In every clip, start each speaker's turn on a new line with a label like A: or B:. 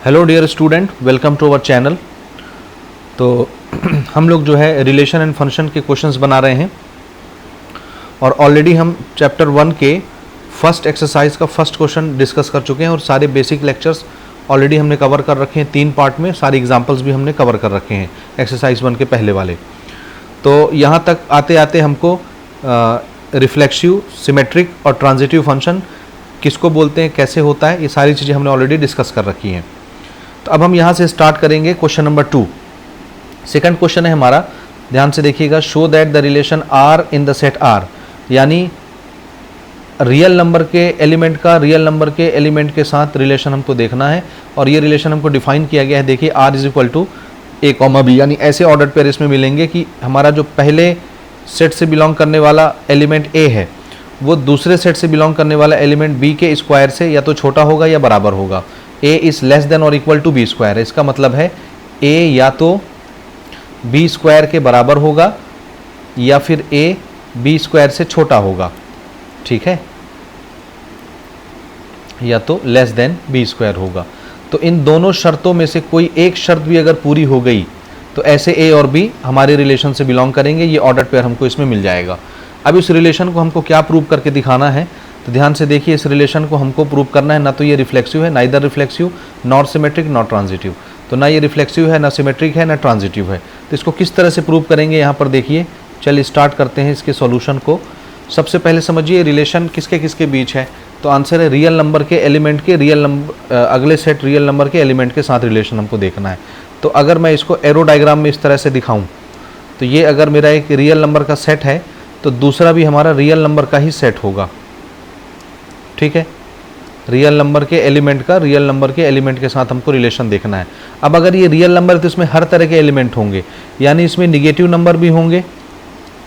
A: Hello dear student, welcome to our channel. तो हम लोग जो है रिलेशन एंड फंक्शन के क्वेश्चंस बना रहे हैं और ऑलरेडी हम चैप्टर 1 के फर्स्ट एक्सरसाइज का फर्स्ट क्वेश्चन डिस्कस कर चुके हैं और सारे बेसिक लेक्चर्स ऑलरेडी हमने कवर कर रखे हैं 3 पार्ट में। सारे एग्जांपल्स भी हमने कवर कर रखे हैं एक्सरसाइज 1 के पहले वाले। तो यहाँ तक आते आते हमको रिफ्लेक्सिव, सिमेट्रिक और ट्रांजिटिव फंक्शन किसको बोलते हैं, कैसे होता है, ये सारी चीज़ें हमने ऑलरेडी डिस्कस कर रखी हैं। तो अब हम यहाँ से स्टार्ट करेंगे क्वेश्चन नंबर 2। सेकंड क्वेश्चन है हमारा, ध्यान से देखिएगा। Show that the relation are in the set R, यानी रियल नंबर के एलिमेंट का रियल नंबर के एलिमेंट के साथ रिलेशन हमको देखना है और ये रिलेशन हमको डिफाइन किया गया है। देखिए R is equal to A comma B, यानी ऐसे ऑर्डर पेयर इसमें मिलेंगे कि हमारा जो पहले सेट से बिलोंग करने वाला एलिमेंट ए है वो दूसरे सेट से बिलोंग करने वाला एलिमेंट बी के स्क्वायर से या तो छोटा होगा या बराबर होगा। ए इज लेस देन और इक्वल टू बी स्क्वायर है, इसका मतलब है ए या तो बी स्क्वायर के बराबर होगा या फिर ए बी स्क्वायर से छोटा होगा, ठीक है, या तो लेस देन बी स्क्वायर होगा। तो इन दोनों शर्तों में से कोई एक शर्त भी अगर पूरी हो गई तो ऐसे ए और बी हमारे रिलेशन से बिलोंग करेंगे, ये ऑर्डर पेयर हमको इसमें मिल जाएगा। अब इस रिलेशन को हमको क्या प्रूव करके दिखाना है, तो ध्यान से देखिए। इस रिलेशन को हमको प्रूव करना है, ना तो ये रिफ्लेक्सिव है, neither reflexive not symmetric not transitive. तो ना ये रिफ्लेक्सिव है, ना सिमेट्रिक है, ना ट्रांजिटिव है। तो इसको किस तरह से प्रूव करेंगे यहाँ पर देखिए। चलिए स्टार्ट करते हैं इसके सॉल्यूशन को। सबसे पहले समझिए रिलेशन किसके किसके बीच है। तो आंसर है रियल नंबर के एलिमेंट के रियल नंबर अगले सेट रियल नंबर के एलिमेंट के साथ रिलेशन हमको देखना है। तो अगर मैं इसको एरो डायग्राम में इस तरह से दिखाऊं तो ये अगर मेरा एक रियल नंबर का सेट है तो दूसरा भी हमारा रियल नंबर का ही सेट होगा, ठीक है। रियल नंबर के एलिमेंट का रियल नंबर के एलिमेंट के साथ हमको रिलेशन देखना है। अब अगर ये रियल नंबर है तो इसमें हर तरह के एलिमेंट होंगे, यानी इसमें निगेटिव नंबर भी होंगे,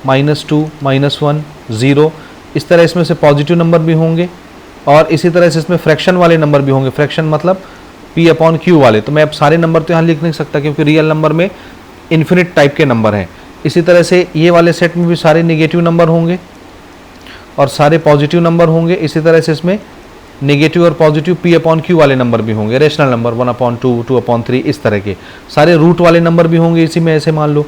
A: -2, -1, 0। इस तरह इसमें से पॉजिटिव नंबर भी होंगे और इसी तरह से इसमें फ्रैक्शन वाले नंबर भी होंगे। फ्रैक्शन मतलब P/Q वाले। तो मैं अब सारे नंबर तो यहाँ लिख नहीं सकता क्योंकि रियल नंबर में इन्फिनिट टाइप के नंबर हैं। इसी तरह से ये वाले सेट में भी सारे नेगेटिव नंबर होंगे और सारे पॉजिटिव नंबर होंगे। इसी तरह से इसमें नेगेटिव और पॉजिटिव P/Q वाले नंबर भी होंगे, रेशनल नंबर 1/2, 2/3, इस तरह के सारे रूट वाले नंबर भी होंगे। इसी में ऐसे मान लो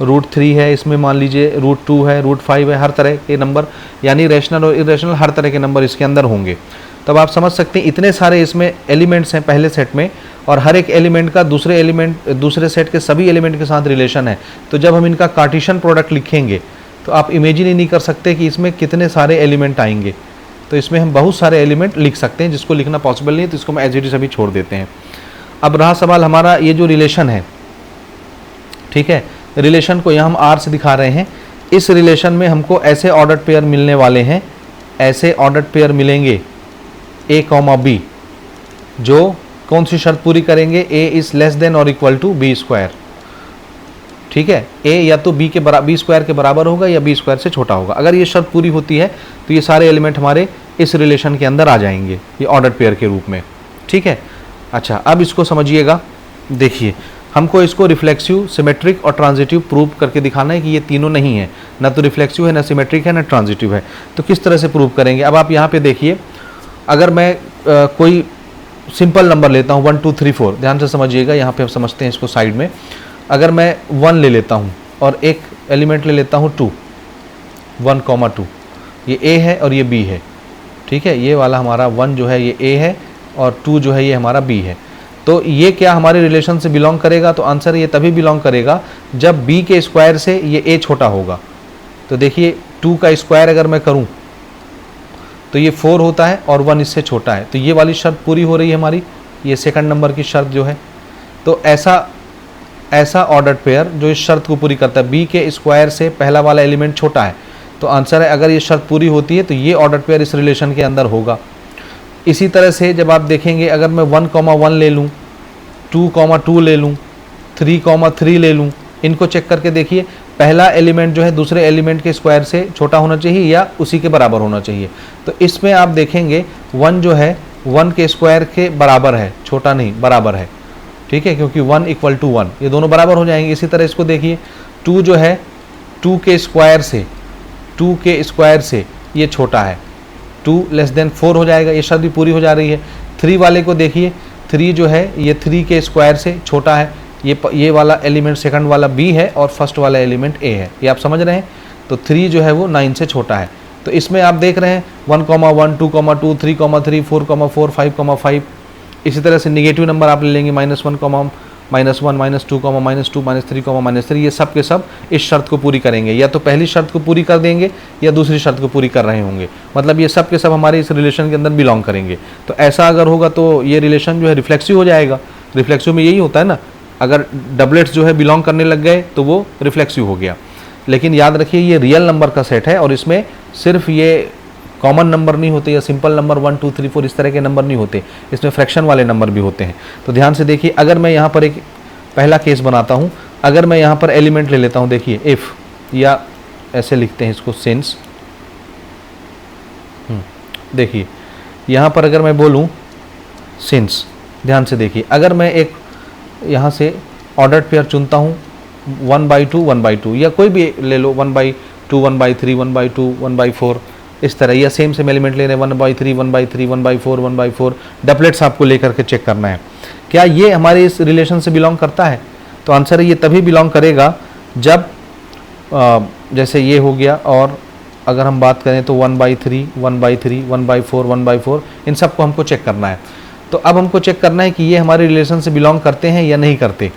A: √3 है, इसमें मान लीजिए √2 है, √5 है, हर तरह के नंबर, यानी रेशनल और इरेशनल हर तरह के नंबर इसके अंदर होंगे। तब आप समझ सकते हैं इतने सारे इसमें एलिमेंट्स हैं पहले सेट में और हर एक एलिमेंट का दूसरे सेट के सभी एलिमेंट के साथ रिलेशन है। तो जब हम इनका कार्टेशियन प्रोडक्ट लिखेंगे तो आप इमेजिन ही नहीं कर सकते कि इसमें कितने सारे एलिमेंट आएंगे। तो इसमें हम बहुत सारे एलिमेंट लिख सकते हैं, जिसको लिखना पॉसिबल नहीं है तो इसको हम एज इट इज अभी छोड़ देते हैं। अब रहा सवाल हमारा ये जो रिलेशन है, ठीक है, रिलेशन को यहाँ हम आर से दिखा रहे हैं। इस रिलेशन में हमको ऐसे ऑर्डर पेयर मिलने वाले हैं, ऐसे ऑर्डर पेयर मिलेंगे ए कॉमा बी, जो कौन सी शर्त पूरी करेंगे, ए इज लेस देन और इक्वल टू बी स्क्वायर, ठीक है। ए या तो बी स्क्वायर के बराबर होगा या बी स्क्वायर से छोटा होगा। अगर ये शर्त पूरी होती है तो ये सारे एलिमेंट हमारे इस रिलेशन के अंदर आ जाएंगे, ये ऑर्डर पेयर के रूप में, ठीक है। अच्छा, अब इसको समझिएगा। देखिए हमको इसको रिफ्लेक्सिव, सिमेट्रिक और ट्रांजिटिव प्रूव करके दिखाना है कि ये तीनों नहीं है, ना तो रिफ्लेक्सिव है, ना सिमेट्रिक है, ना ट्रांजिटिव है। तो किस तरह से प्रूव करेंगे। अब आप यहाँ पे देखिए, अगर मैं कोई सिंपल नंबर लेता हूँ 1 2 3 4, ध्यान से समझिएगा, यहाँ पे हम समझते हैं इसको साइड में। अगर मैं 1 ले लेता हूँ और एक एलिमेंट ले लेता हूँ 2, 1,2, ये ए है और ये बी है, ठीक है। ये वाला हमारा 1 जो है ये ए है और 2 जो है ये हमारा बी है। तो ये क्या हमारे रिलेशन से बिलोंग करेगा, तो आंसर ये तभी बिलोंग करेगा जब बी के स्क्वायर से ये ए छोटा होगा। तो देखिए 2 का स्क्वायर अगर मैं करूँ तो ये 4 होता है और 1 इससे छोटा है, तो ये वाली शर्त पूरी हो रही है हमारी, ये सेकंड नंबर की शर्त जो है। तो ऐसा ऑर्डर पेयर जो इस शर्त को पूरी करता है, बी के स्क्वायर से पहला वाला एलिमेंट छोटा है, तो आंसर है अगर ये शर्त पूरी होती है तो ये ऑर्डर पेयर इस रिलेशन के अंदर होगा। इसी तरह से जब आप देखेंगे, अगर मैं 1,1 ले लूँ, 2,2 ले लूँ, 3,3 ले लूँ, इनको चेक करके देखिए पहला एलिमेंट जो है दूसरे एलिमेंट के स्क्वायर से छोटा होना चाहिए या उसी के बराबर होना चाहिए। तो इसमें आप देखेंगे 1 जो है 1 के स्क्वायर के बराबर है, छोटा नहीं, बराबर है, ठीक है, क्योंकि 1 = 1, ये दोनों बराबर हो जाएंगे। इसी तरह इसको देखिए 2 जो है 2 के स्क्वायर से ये छोटा है, 2 <4 हो जाएगा, ये शर्त भी पूरी हो जा रही है। 3 वाले को देखिए, 3 जो है ये 3 के स्क्वायर से छोटा है, ये वाला एलिमेंट सेकंड वाला b है और फर्स्ट वाला एलिमेंट a है, ये आप समझ रहे हैं। तो 3 जो है वो 9 से छोटा है। तो इसमें आप देख रहे हैं 1, 1, 2, 2, 3, 3, 4, 4, 5, 5। इसी तरह से निगेटिव नंबर आप ले लेंगे -1, -1, -2, -2, -3, -3, ये सब के सब इस शर्त को पूरी करेंगे, या तो पहली शर्त को पूरी कर देंगे या दूसरी शर्त को पूरी कर रहे होंगे, मतलब ये सब के सब हमारे इस रिलेशन के अंदर बिलोंग करेंगे। तो ऐसा अगर होगा तो ये रिलेशन जो है रिफ्लेक्सिव हो जाएगा। रिफ्लेक्सिव में यही होता है ना, अगर डबलेट्स जो है बिलोंग करने लग गए तो वो रिफ्लेक्सिव हो गया। लेकिन याद रखिए ये रियल नंबर का सेट है और इसमें सिर्फ ये कॉमन नंबर नहीं होते या सिंपल नंबर 1, 2, 3, 4 इस तरह के नंबर नहीं होते, इसमें फ्रैक्शन वाले नंबर भी होते हैं। तो ध्यान से देखिए, अगर मैं यहाँ पर एक पहला केस बनाता हूँ, अगर मैं यहाँ पर एलिमेंट ले लेता हूँ, देखिए इफ़, या ऐसे लिखते हैं इसको सिंस। देखिए यहाँ पर अगर मैं बोलूँ सिंस, ध्यान से देखिए, अगर मैं एक यहाँ से ऑर्डर्ड पेयर चुनता हूँ 1/2, 1/2, या कोई भी ले लो 1/2, 1/3, 1/2, 1/4 इस तरह, या सेम एलिमेंट ले रहे हैं 1/3, 1/3, 1/4, 1/4, डबलेट्स आपको लेकर के चेक करना है क्या ये हमारे इस रिलेशन से बिलोंग करता है। तो आंसर है ये तभी बिलोंग करेगा जब जैसे ये हो गया, और अगर हम बात करें तो 1/3, 1/3, 1/4, 1/4 इन सबको हमको चेक करना है। तो अब हमको चेक करना है कि ये हमारे रिलेशन से बिलोंग करते हैं या नहीं करते।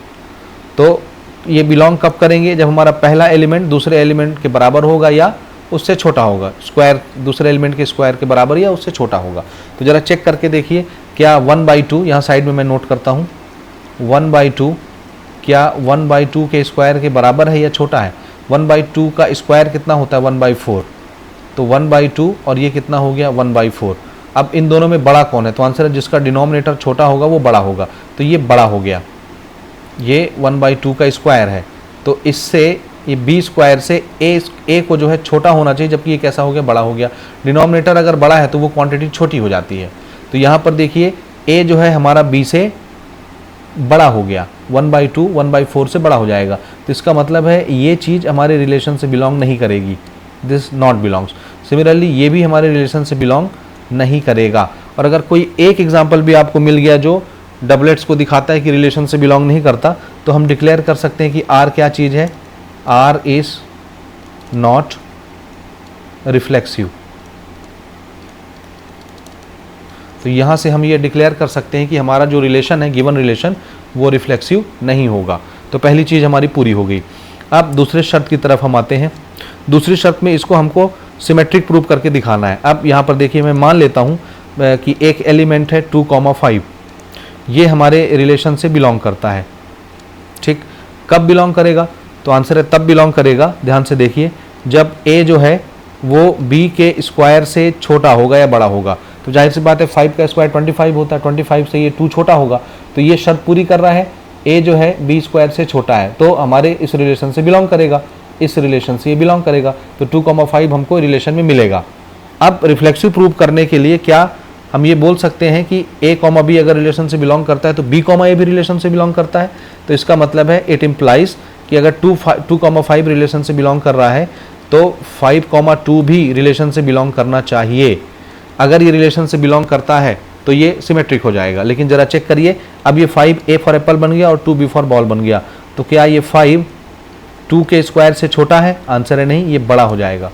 A: तो ये बिलोंग कब करेंगे, जब हमारा पहला एलिमेंट दूसरे एलिमेंट के बराबर होगा या उससे छोटा होगा, स्क्वायर दूसरे एलिमेंट के स्क्वायर के बराबर या उससे छोटा होगा। तो ज़रा चेक करके देखिए, क्या 1/2, यहाँ साइड में मैं नोट करता हूँ, 1/2 क्या 1/2 के स्क्वायर के बराबर है या छोटा है। 1/2 का स्क्वायर कितना होता है 1/4, तो 1/2 और ये कितना हो गया 1/4। अब इन दोनों में बड़ा कौन है, तो आंसर है जिसका डिनोमिनेटर छोटा होगा वो बड़ा होगा। तो ये बड़ा हो गया, ये 1/2 का स्क्वायर है, तो इससे ये b स्क्वायर से a को जो है छोटा होना चाहिए, जबकि ये कैसा हो गया, बड़ा हो गया। डिनोमिनेटर अगर बड़ा है तो वो क्वांटिटी छोटी हो जाती है। तो यहाँ पर देखिए a जो है हमारा b से बड़ा हो गया, 1/2 1/4 से बड़ा हो जाएगा। तो इसका मतलब है ये चीज़ हमारे रिलेशन से बिलोंग नहीं करेगी, दिस नॉट बिलोंग्स। सिमिलरली ये भी हमारे रिलेशन से बिलोंग नहीं करेगा। और अगर कोई एक एग्जाम्पल भी आपको मिल गया जो डबलेट्स को दिखाता है कि रिलेशन से बिलोंग नहीं करता, तो हम डिक्लेयर कर सकते हैं कि r क्या चीज़ है, r इज नॉट रिफ्लेक्सिव। तो यहाँ से हम ये डिक्लेयर कर सकते हैं कि हमारा जो रिलेशन है, गिवन रिलेशन, वो रिफ्लेक्सिव नहीं होगा। तो पहली चीज़ हमारी पूरी हो गई। अब दूसरे शर्त की तरफ हम आते हैं। दूसरी शर्त में इसको हमको सिमेट्रिक प्रूव करके दिखाना है। अब यहाँ पर देखिए, मैं मान लेता हूँ कि एक एलिमेंट है 2,5, ये हमारे रिलेशन से बिलोंग करता है। ठीक, कब बिलोंग करेगा, तो आंसर है तब बिलोंग करेगा, ध्यान से देखिए, जब a जो है वो b के स्क्वायर से छोटा होगा या बड़ा होगा। तो जाहिर सी बात है 5 का स्क्वायर 25 होता है, 25 से ये 2 छोटा होगा, तो ये शर्त पूरी कर रहा है, a जो है b स्क्वायर से छोटा है, तो हमारे इस रिलेशन से बिलोंग करेगा, इस रिलेशन से ये बिलोंग करेगा। तो 2,5 हमको रिलेशन में मिलेगा। अब रिफ्लेक्सिव प्रूव करने के लिए क्या हम ये बोल सकते हैं कि a, b अगर रिलेशन से बिलोंग करता है तो b, a भी रिलेशन से बिलोंग करता है। तो इसका मतलब है इट इम्प्लाइज कि अगर 2,5 रिलेशन से बिलोंग कर रहा है तो 5,2 भी रिलेशन से बिलोंग करना चाहिए। अगर ये रिलेशन से बिलोंग करता है तो ये सिमेट्रिक हो जाएगा। लेकिन ज़रा चेक करिए, अब ये 5 a फॉर एप्पल बन गया और 2 b फॉर बॉल बन गया, तो क्या ये 5 2 के स्क्वायर से छोटा है, आंसर है नहीं, ये बड़ा हो जाएगा।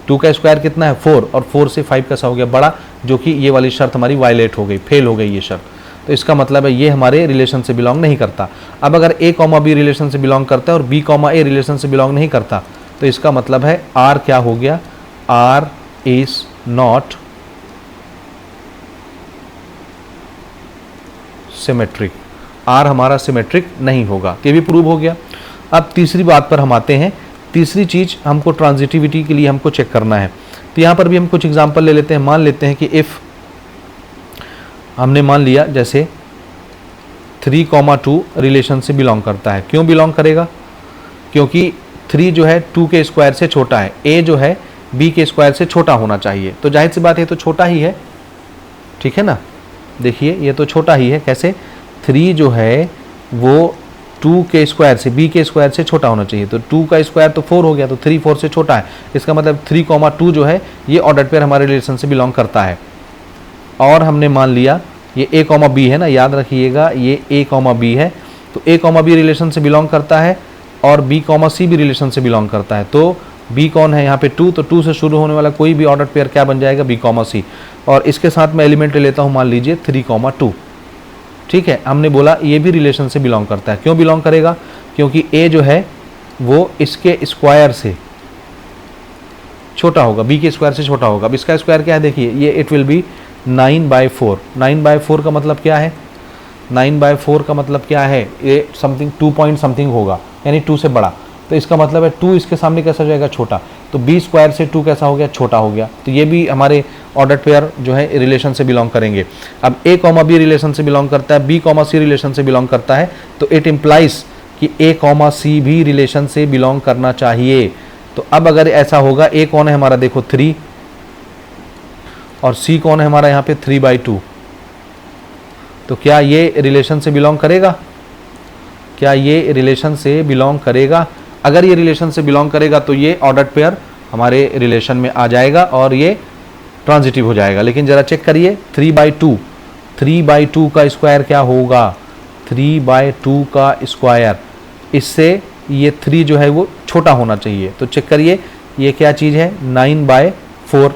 A: 2 का स्क्वायर कितना है 4, और 4 से 5 कैसा हो गया, बड़ा, जो कि ये वाली शर्त हमारी वायलेट हो गई, फेल हो गई ये शर्त। तो इसका मतलब है ये हमारे रिलेशन से बिलोंग नहीं करता। अब अगर a, b रिलेशन से बिलोंग करता है और b, a रिलेशन से बिलोंग नहीं करता, तो इसका मतलब है r क्या हो गया, r is not symmetric, r हमारा सिमेट्रिक नहीं होगा। ये भी प्रूव हो गया। अब तीसरी बात पर हम आते हैं। तीसरी चीज़ हमको ट्रांजिटिविटी के लिए हमको चेक करना है। तो यहाँ पर भी हम कुछ एग्जांपल ले लेते हैं। मान लेते हैं कि इफ़ हमने मान लिया जैसे 3,2 रिलेशन से बिलोंग करता है। क्यों बिलोंग करेगा, क्योंकि 3 जो है 2 के स्क्वायर से छोटा है, a जो है b के स्क्वायर से छोटा होना चाहिए। तो जाहिर सी बात है तो छोटा ही है, ठीक है ना। देखिए ये तो छोटा ही है, कैसे, 3 जो है वो 2 के स्क्वायर से, b के स्क्वायर से छोटा होना चाहिए। तो 2 का स्क्वायर तो 4 हो गया, तो 3 4 से छोटा है। इसका मतलब 3,2 जो है ये ऑर्डर पेयर हमारे रिलेशन से बिलोंग करता है। और हमने मान लिया ये a कॉमा बी है ना, याद रखिएगा ये a कॉमा बी है, तो a कॉमा बी रिलेशन से बिलोंग करता है और b कॉमा सी भी रिलेशन से बिलोंग करता है। तो b कौन है यहाँ पे 2, तो 2 से शुरू होने वाला कोई भी ऑर्डर पेयर क्या बन जाएगा, b कॉमा सी। और इसके साथ मैं एलिमेंट ले लेता हूँ, मान लीजिए 3 कॉमा 2। ठीक है, हमने बोला ये भी रिलेशन से बिलोंग करता है। क्यों बिलोंग करेगा, क्योंकि a जो है वो इसके स्क्वायर से छोटा होगा, b के स्क्वायर से छोटा होगा। अब इसका स्क्वायर क्या है, देखिए ये इट विल बी 9/4। 9/4 का मतलब क्या है, 9/4 का मतलब क्या है, ये समथिंग 2 पॉइंट समथिंग होगा, यानी 2 से बड़ा। तो इसका मतलब है 2 इसके सामने कैसा हो जाएगा, छोटा। तो b स्क्वायर से 2 कैसा हो गया, छोटा हो गया। तो ये भी हमारे ऑर्डर पेयर जो है रिलेशन से बिलोंग करेंगे। अब a कॉमा बी रिलेशन से बिलोंग करता है, b कॉमा सी रिलेशन से बिलोंग करता है, तो इट इम्प्लाइज कि a कॉमा सी भी रिलेशन से बिलोंग करना चाहिए। तो अब अगर ऐसा होगा, a कौन है हमारा, देखो 3, और c कौन है हमारा यहाँ पे 3/2, तो क्या ये रिलेशन से बिलोंग करेगा, क्या ये रिलेशन से बिलोंग करेगा? अगर ये रिलेशन से बिलोंग करेगा तो ये ऑर्डर्ड पेयर हमारे रिलेशन में आ जाएगा और ये ट्रांजिटिव हो जाएगा। लेकिन ज़रा चेक करिए, 3/2, 3/2 का स्क्वायर क्या होगा, 3/2 का स्क्वायर, इससे ये 3 जो है वो छोटा होना चाहिए। तो चेक करिए ये क्या चीज़ है, 9/4,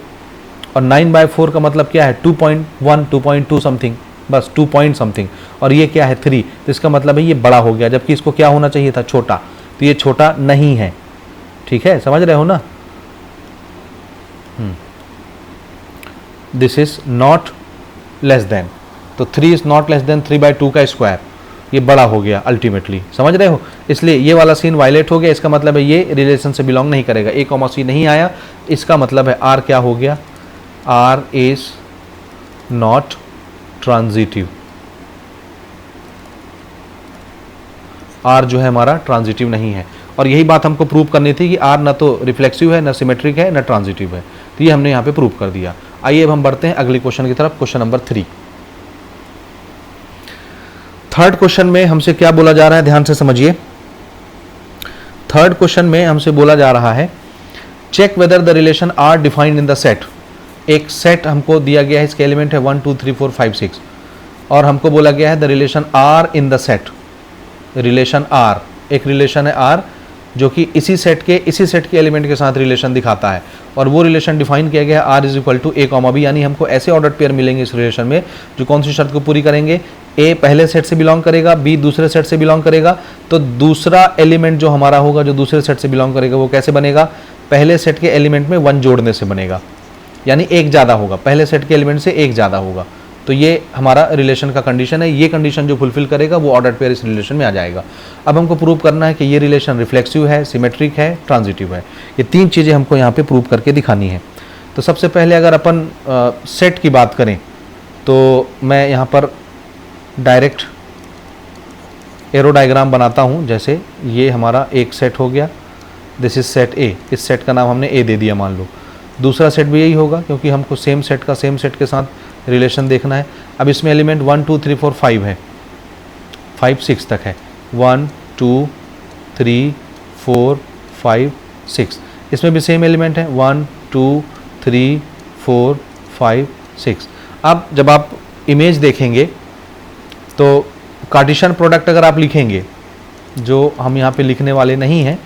A: और 9/4 का मतलब क्या है, 2.1, 2.2 समथिंग, बस 2 पॉइंट समथिंग, और ये क्या है 3, तो इसका मतलब है ये बड़ा हो गया, जबकि इसको क्या होना चाहिए था, छोटा। तो ये छोटा नहीं है। ठीक है, समझ रहे हो ना। This is not less than, तो 3 इज नॉट लेस देन 3/2 का स्क्वायर, ये बड़ा हो गया अल्टीमेटली, समझ रहे हो। इसलिए ये वाला सीन वायलेट हो गया। इसका मतलब है ये रिलेशन से बिलोंग नहीं करेगा, a कॉमा सी नहीं आया, इसका मतलब है r क्या हो गया, r is not transitive. r जो है हमारा ट्रांजिटिव नहीं है, और यही बात हमको प्रूव करनी थी कि r ना तो रिफ्लेक्सिव है, ना सिमेट्रिक है, ना ट्रांजिटिव है। तो ये हमने यहाँ पे प्रूव कर दिया। आइए अब हम बढ़ते हैं अगले क्वेश्चन की तरफ, क्वेश्चन नंबर 3। थर्ड क्वेश्चन में हमसे क्या बोला जा रहा है, ध्यान से समझिए। थर्ड क्वेश्चन में हमसे बोला जा रहा है, check whether the relation R defined in the set. एक सेट हमको दिया गया है, इसके एलिमेंट है 1 2 3 4 5 6, और हमको बोला गया है the relation are in the set. Relation R, एक रिलेशन है आर जो कि इसी सेट के एलिमेंट के साथ रिलेशन दिखाता है, और वो रिलेशन डिफाइन किया गया है R is equal to a comma B. यानी हमको ऐसे ऑर्डर्ड पेयर मिलेंगे इस रिलेशन में जो कौन सी शर्त को पूरी करेंगे, a पहले सेट से बिलोंग करेगा, b दूसरे सेट से बिलोंग करेगा। तो दूसरा एलिमेंट जो हमारा होगा जो दूसरे सेट से बिलोंग करेगा वो कैसे बनेगा, पहले सेट के एलिमेंट में 1 जोड़ने से बनेगा, यानी एक ज़्यादा होगा, पहले सेट के एलिमेंट से एक ज़्यादा होगा। तो ये हमारा रिलेशन का कंडीशन है। ये कंडीशन जो फुलफिल करेगा वो ऑर्डर्ड पेयर इस रिलेशन में आ जाएगा। अब हमको प्रूव करना है कि ये रिलेशन रिफ्लेक्सिव है, सिमेट्रिक है, ट्रांजिटिव है। ये 3 चीज़ें हमको यहाँ पे प्रूव करके दिखानी है। तो सबसे पहले अगर अपन सेट की बात करें तो मैं यहाँ पर डायरेक्ट एरो डायग्राम बनाता हूँ। जैसे ये हमारा एक सेट हो गया, दिस इज सेट ए, इस सेट का नाम हमने ए दे दिया मान लो। दूसरा सेट भी यही होगा क्योंकि हमको सेम सेट का सेम सेट के साथ रिलेशन देखना है। अब इसमें एलिमेंट 1 2 3 4 5 है, 5 6 तक है, 1 2 3 4 5 6। इसमें भी सेम एलिमेंट है 1 2 3 4 5 6। अब जब आप इमेज देखेंगे तो कार्टेशियन प्रोडक्ट अगर आप लिखेंगे, जो हम यहाँ पे लिखने वाले नहीं हैं,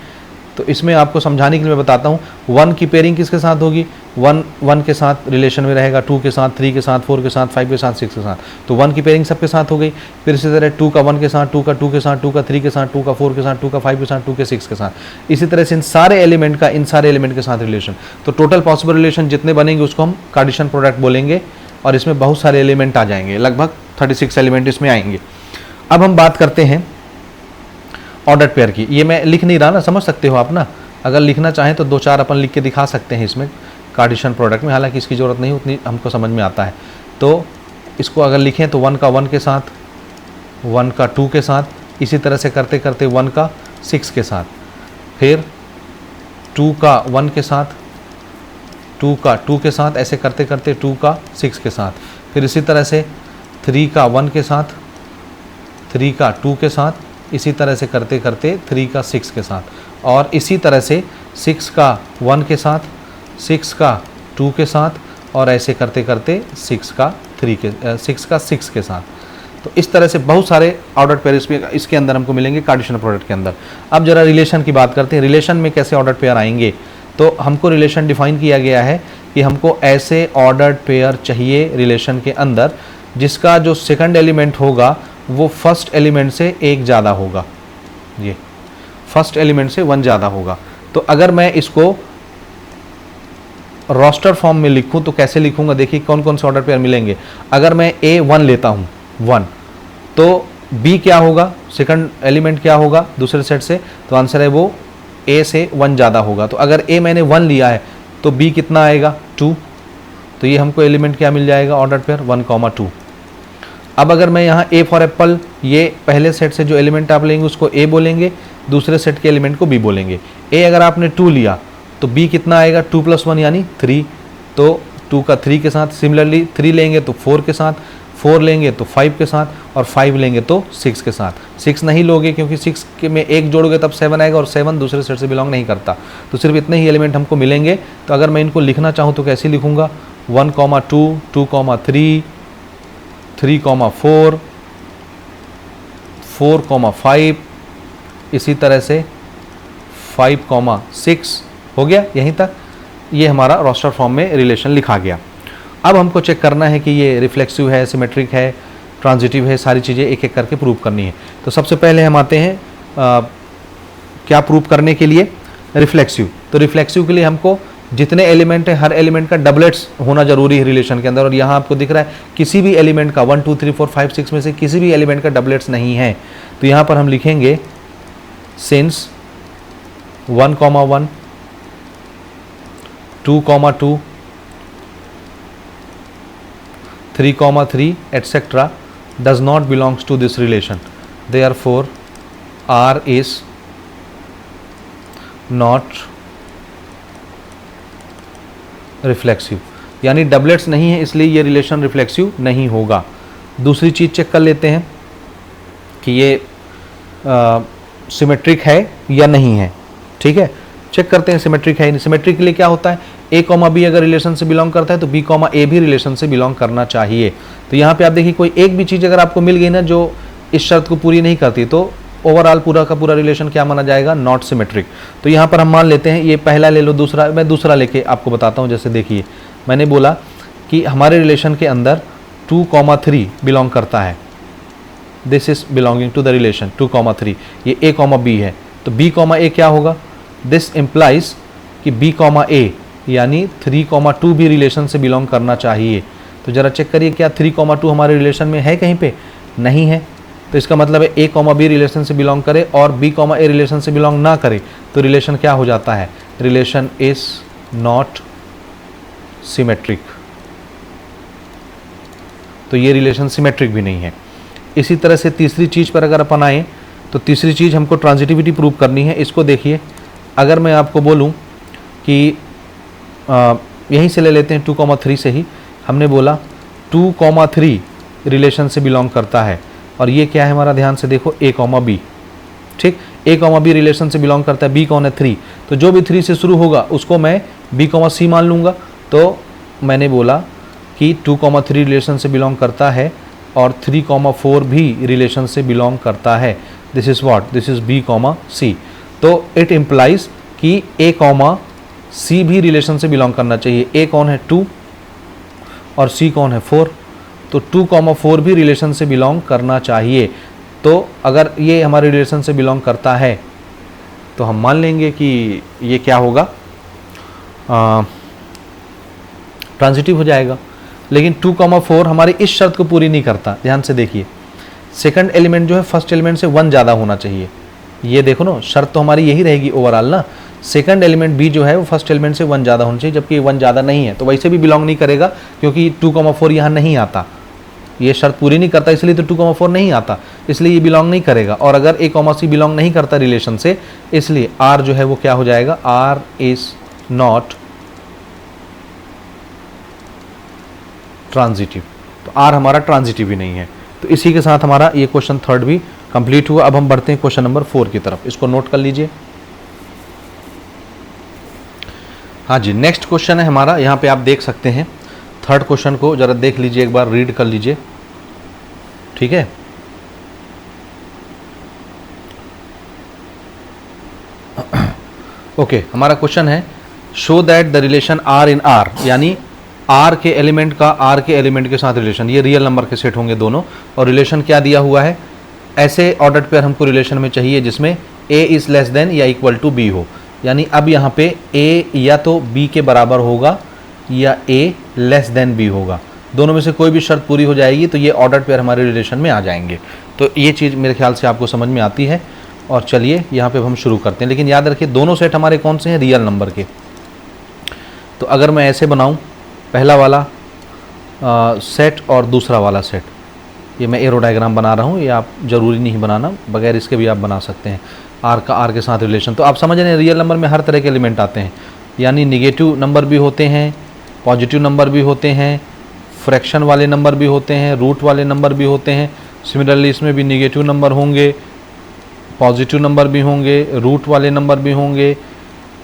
A: तो इसमें आपको समझाने के लिए मैं बताता हूँ। 1 की पेयरिंग किसके साथ होगी, 1 के साथ रिलेशन में रहेगा, 2 के साथ, 3 के साथ, 4 के साथ, 5 के साथ, 6 के साथ। तो 1 की पेयरिंग सबके साथ हो गई। फिर इसी तरह 2 का 1 के साथ, 2 का 2 के साथ, 2 का 3 के साथ, 2 का 4 के साथ, 2 का 5 के साथ, 2 के 6 के साथ। इसी तरह से इन सारे एलिमेंट का इन सारे एलिमेंट के साथ रिलेशन। तो टोटल पॉसिबल रिलेशन जितने बनेंगे उसको हम कार्टेशियन प्रोडक्ट बोलेंगे, और इसमें बहुत सारे एलिमेंट आ जाएंगे, लगभग 36 एलिमेंट इसमें आएंगे। अब हम बात करते हैं ऑर्डर्ड पेयर की। ये मैं लिख नहीं रहा ना, समझ सकते हो आप ना। अगर लिखना चाहें तो 2-4 अपन लिख के दिखा सकते हैं इसमें कार्टेशियन प्रोडक्ट में, हालांकि इसकी ज़रूरत नहीं, उतनी हमको समझ में आता है। तो इसको अगर लिखें तो 1 का 1 के साथ, 1 का 2 के साथ, इसी तरह से करते करते 1 का 6 के साथ, फिर 2 का 1 के साथ, 2 का 2 के साथ, ऐसे करते करते 2 का 6 के साथ, फिर इसी तरह से 3 का 1 के साथ, 3 का 2 के साथ, इसी तरह से करते करते 3 का 6 के साथ, और इसी तरह से 6 का 1 के साथ, 6 का 2 के साथ, और ऐसे करते करते 6 का 3 के 6 का 6 के साथ। तो इस तरह से बहुत सारे ऑर्डर पेयर इसके अंदर हमको मिलेंगे कार्टेशियन प्रोडक्ट के अंदर। अब जरा रिलेशन की बात करते हैं, रिलेशन में कैसे ऑर्डर पेयर आएंगे। तो हमको रिलेशन डिफाइन किया गया है कि हमको ऐसे ऑर्डर पेयर चाहिए रिलेशन के अंदर जिसका जो सेकंड एलिमेंट होगा वो फर्स्ट एलिमेंट से एक ज़्यादा होगा, ये फर्स्ट एलिमेंट से 1 ज़्यादा होगा। तो अगर मैं इसको रोस्टर फॉर्म में लिखूं तो कैसे लिखूंगा, देखिए कौन कौन से ऑर्डर पेयर मिलेंगे। अगर मैं A1 लेता हूं 1, तो B क्या होगा, सेकंड एलिमेंट क्या होगा दूसरे सेट से, तो आंसर है वो A से 1 ज़्यादा होगा। तो अगर A मैंने 1 लिया है तो B कितना आएगा 2, तो ये हमको एलिमेंट क्या मिल जाएगा ऑर्डर पेयर 1, 2। अब अगर मैं यहाँ A फॉर एप्पल, ये पहले सेट से जो एलिमेंट आप लेंगे उसको A बोलेंगे, दूसरे सेट के एलिमेंट को B बोलेंगे। A अगर आपने 2 लिया तो B कितना आएगा 2 + 1 यानी 3, तो 2 का 3 के साथ। सिमिलरली 3 लेंगे तो 4 के साथ, 4 लेंगे तो 5 के साथ, और 5 लेंगे तो 6 के साथ। 6 नहीं लोगे क्योंकि 6 के में 1 जोड़ोगे तब 7 आएगा, और 7 दूसरे सेट से बिलोंग नहीं करता। तो सिर्फ इतने ही एलिमेंट हमको मिलेंगे। तो अगर मैं इनको लिखना चाहूँ तो कैसे लिखूँगा, 1, 2, 2, 3, 3, 4, 4, 5, इसी तरह से 5, 6 हो गया यहीं तक। ये हमारा रोस्टर फॉर्म में रिलेशन लिखा गया। अब हमको चेक करना है कि ये रिफ्लेक्सिव है, सिमेट्रिक है, ट्रांजिटिव है, सारी चीज़ें एक एक करके प्रूव करनी है। तो सबसे पहले हम आते हैं क्या प्रूव करने के लिए, रिफ्लेक्सिव। तो रिफ्लेक्सिव के लिए हमको जितने एलिमेंट है हर एलिमेंट का डबलेट्स होना जरूरी है रिलेशन के अंदर। और यहाँ आपको दिख रहा है किसी भी एलिमेंट का 1, 2, 3, 4, 5, 6 में से किसी भी एलिमेंट का डबलेट्स नहीं है। तो यहाँ पर हम लिखेंगे since 1, 1, 2, 2, 3, 3 etc. does not belongs to this relation. Therefore, R is not reflexive, यानी डबलेट्स नहीं है इसलिए ये रिलेशन रिफ्लेक्सिव नहीं होगा। दूसरी चीज़ चेक कर लेते हैं कि ये सिमेट्रिक है या नहीं है। ठीक है, चेक करते हैं सिमेट्रिक है। सिमेट्रिक के लिए क्या होता है, A, B अगर रिलेशन से बिलोंग करता है तो B, A भी रिलेशन से बिलोंग करना चाहिए। तो यहाँ पे आप देखिए कोई एक भी चीज़ अगर आपको मिल गई ना जो इस शर्त को पूरी नहीं करती तो ओवरऑल पूरा का पूरा रिलेशन क्या माना जाएगा, नॉट सिमेट्रिक। तो यहाँ पर हम मान लेते हैं ये पहला ले लो, दूसरा मैं दूसरा लेके आपको बताता हूँ। जैसे देखिए मैंने बोला कि हमारे रिलेशन के अंदर 2, 3 बिलोंग करता है, this is belonging to the relation 2, 3, ये A, B है। तो B, A क्या होगा, दिस इम्प्लाइज कि B, A यानी 3, 2 भी रिलेशन से बिलोंग करना चाहिए। तो ज़रा चेक करिए क्या 3, 2 हमारे रिलेशन में है, कहीं पे नहीं है। तो इसका मतलब है A, B रिलेशन से बिलोंग करे और B, A रिलेशन से बिलोंग ना करे तो रिलेशन क्या हो जाता है, रिलेशन इज नॉट सिमेट्रिक। तो ये रिलेशन सिमेट्रिक भी नहीं है। इसी तरह से तीसरी चीज़ पर अगर अपन आए तो तीसरी चीज़ हमको ट्रांजिटिविटी प्रूव करनी है। इसको देखिए, अगर मैं आपको बोलूं कि यहीं से ले लेते हैं 2, 3 से ही, हमने बोला 2, 3 रिलेशन से बिलोंग करता है और ये क्या है हमारा, ध्यान से देखो A, B। ठीक, A, B रिलेशन से बिलोंग करता है, B कौन है 3, तो जो भी 3 से शुरू होगा उसको मैं B, C मान लूँगा। तो मैंने बोला कि 2, 3 रिलेशन से बिलोंग करता है और 3, 4 भी रिलेशन से बिलोंग करता है। This is what, this is B, C। तो इट इम्प्लाइज कि A, C भी रिलेशन से बिलोंग करना चाहिए। A कौन है 2 और C कौन है 4, तो 2, 4 भी रिलेशन से बिलोंग करना चाहिए। तो अगर ये हमारे रिलेशन से बिलोंग करता है तो हम मान लेंगे कि ये क्या होगा, ट्रांजिटिव हो जाएगा। लेकिन 2, 4 हमारी इस शर्त को पूरी नहीं करता। ध्यान से देखिए, सेकंड एलिमेंट जो है फर्स्ट एलिमेंट से 1 ज़्यादा होना चाहिए। ये देखो ना, शर्त तो हमारी यही रहेगी ओवरऑल ना, सेकंड एलिमेंट B जो है वो फर्स्ट एलिमेंट से 1 ज़्यादा होना चाहिए, जबकि 1 ज़्यादा नहीं है तो वैसे भी बिलोंग नहीं करेगा क्योंकि 2, 4 यहाँ नहीं आता। ये शर्त पूरी नहीं करता इसलिए तो 2, 4 नहीं आता, इसलिए ये बिलोंग नहीं करेगा। और अगर A, C बिलोंग नहीं करता रिलेशन से, इसलिए R जो है वो क्या हो जाएगा, R इज नॉट ट्रांजिटिव। तो R हमारा ट्रांजिटिव ही नहीं है। तो इसी के साथ हमारा ये क्वेश्चन 3 भी कंप्लीट हुआ। अब हम बढ़ते हैं क्वेश्चन नंबर 4 की तरफ, इसको नोट कर लीजिए। हाँ जी, नेक्स्ट क्वेश्चन है हमारा, यहाँ पे आप देख सकते हैं थर्ड क्वेश्चन को ज़रा देख लीजिए, एक बार रीड कर लीजिए, ठीक है। ओके, हमारा क्वेश्चन है show that the relation are in R, यानी आर के एलिमेंट का आर के एलिमेंट के साथ रिलेशन, ये रियल नंबर के सेट होंगे दोनों, और रिलेशन क्या दिया हुआ है, ऐसे ऑर्डर्ड पेयर हमको रिलेशन में चाहिए जिसमें ए इज़ लेस देन या इक्वल टू बी हो। यानी अब यहाँ पे ए या तो बी के बराबर होगा या ए लेस देन बी होगा, दोनों में से कोई भी शर्त पूरी हो जाएगी तो ये ऑर्डर्ड पेयर हमारे रिलेशन में आ जाएंगे। तो ये चीज़ मेरे ख्याल से आपको समझ में आती है। और चलिए यहाँ पे हम शुरू करते हैं, लेकिन याद रखिए दोनों सेट हमारे कौन से हैं, रियल नंबर के। तो अगर मैं ऐसे बनाऊँ, पहला वाला सेट और दूसरा वाला सेट, ये मैं एरो डायग्राम बना रहा हूँ, ये आप ज़रूरी नहीं बनाना, बगैर इसके भी आप बना सकते हैं। आर का आर के साथ रिलेशन, तो आप समझ रहे हैं रियल नंबर में हर तरह के एलिमेंट आते हैं, यानी निगेटिव नंबर भी होते हैं, पॉजिटिव नंबर भी होते हैं, फ्रैक्शन वाले नंबर भी होते हैं, रूट वाले नंबर भी होते हैं। सिमिलरली इसमें भी निगेटिव नंबर होंगे, पॉजिटिव नंबर भी होंगे, रूट वाले नंबर भी होंगे,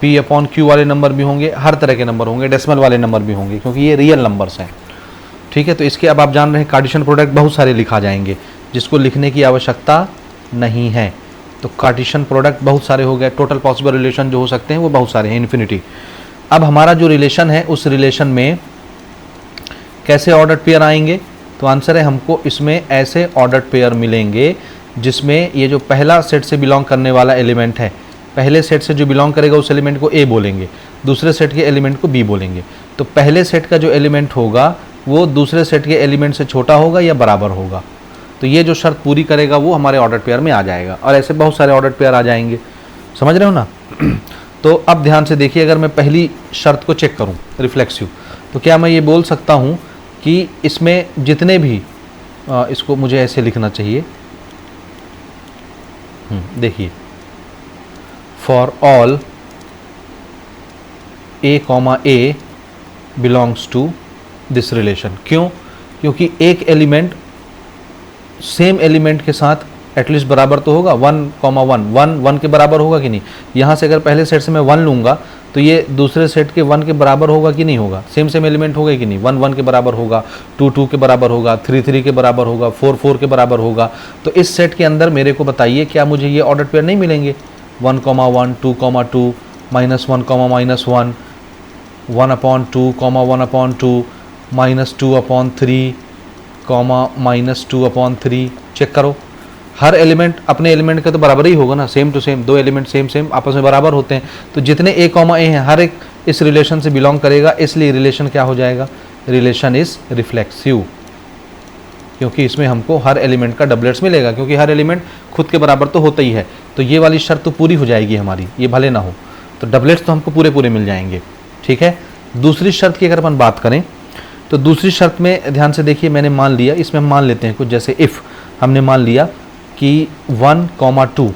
A: पी अपॉन क्यू वाले नंबर भी होंगे, हर तरह के नंबर होंगे, डेसिमल वाले नंबर भी होंगे, क्योंकि ये रियल नंबर्स हैं, ठीक है। तो इसके अब आप जान रहे हैं कार्टेशियन प्रोडक्ट बहुत सारे लिखा जाएंगे, जिसको लिखने की आवश्यकता नहीं है। तो कार्टेशियन प्रोडक्ट बहुत सारे हो गए, टोटल पॉसिबल रिलेशन जो हो सकते हैं वो बहुत सारे हैं, इन्फिनिटी। अब हमारा जो रिलेशन है उस रिलेशन में कैसे ऑर्डर्ड पेयर आएंगे, तो आंसर है हमको इसमें ऐसे ऑर्डर्ड पेयर मिलेंगे जिसमें ये जो पहला सेट से बिलोंग करने वाला एलिमेंट है, पहले सेट से जो बिलोंग करेगा उस एलिमेंट को ए बोलेंगे, दूसरे सेट के एलिमेंट को बी बोलेंगे। तो पहले सेट का जो एलिमेंट होगा वो दूसरे सेट के एलिमेंट से छोटा होगा या बराबर होगा, तो ये जो शर्त पूरी करेगा वो हमारे ऑर्डर्ड पेयर में आ जाएगा। और ऐसे बहुत सारे ऑर्डर्ड पेयर आ जाएंगे, समझ रहे हो ना। तो अब ध्यान से देखिए, अगर मैं पहली शर्त को चेक करूं रिफ्लेक्सिव, तो क्या मैं ये बोल सकता हूं कि इसमें जितने भी इसको मुझे ऐसे लिखना चाहिए, देखिए, for all A comma A belongs to this relation. क्यों? क्योंकि एक एलिमेंट सेम एलिमेंट के साथ एटलीस्ट बराबर तो होगा, 1, 1 के बराबर होगा कि नहीं। यहाँ से अगर पहले सेट से मैं 1 लूँगा तो ये दूसरे सेट के 1 के बराबर होगा कि नहीं होगा, सेम एलिमेंट होगा कि नहीं, 1 के बराबर होगा, 2 के बराबर होगा, 3 के बराबर होगा, 4 के बराबर होगा। तो इस सेट के अंदर मेरे को बताइए क्या मुझे ये ऑर्डर्ड पेयर नहीं मिलेंगे, 1, 2, 2, -1, -1, 1/2, 1/2, -2/3, -2/3। चेक करो, हर एलिमेंट अपने एलिमेंट का तो बराबर ही होगा ना, सेम टू सेम, दो एलिमेंट सेम आपस में बराबर होते हैं। तो जितने ए कॉमा ए हैं हर एक इस रिलेशन से बिलोंग करेगा, इसलिए रिलेशन क्या हो जाएगा, रिलेशन इज रिफ्लेक्सिव, क्योंकि इसमें हमको हर एलिमेंट का डबलेट्स मिलेगा, क्योंकि हर एलिमेंट खुद के बराबर तो होता ही है। तो ये वाली शर्त तो पूरी हो जाएगी हमारी, ये भले ना हो तो डबलेट्स तो हमको पूरे मिल जाएंगे, ठीक है। दूसरी शर्त की अगर अपन बात करें तो दूसरी शर्त में ध्यान से देखिए, मैंने मान लिया, इसमें हम मान लेते हैं कुछ, जैसे इफ़ हमने मान लिया कि 1, 2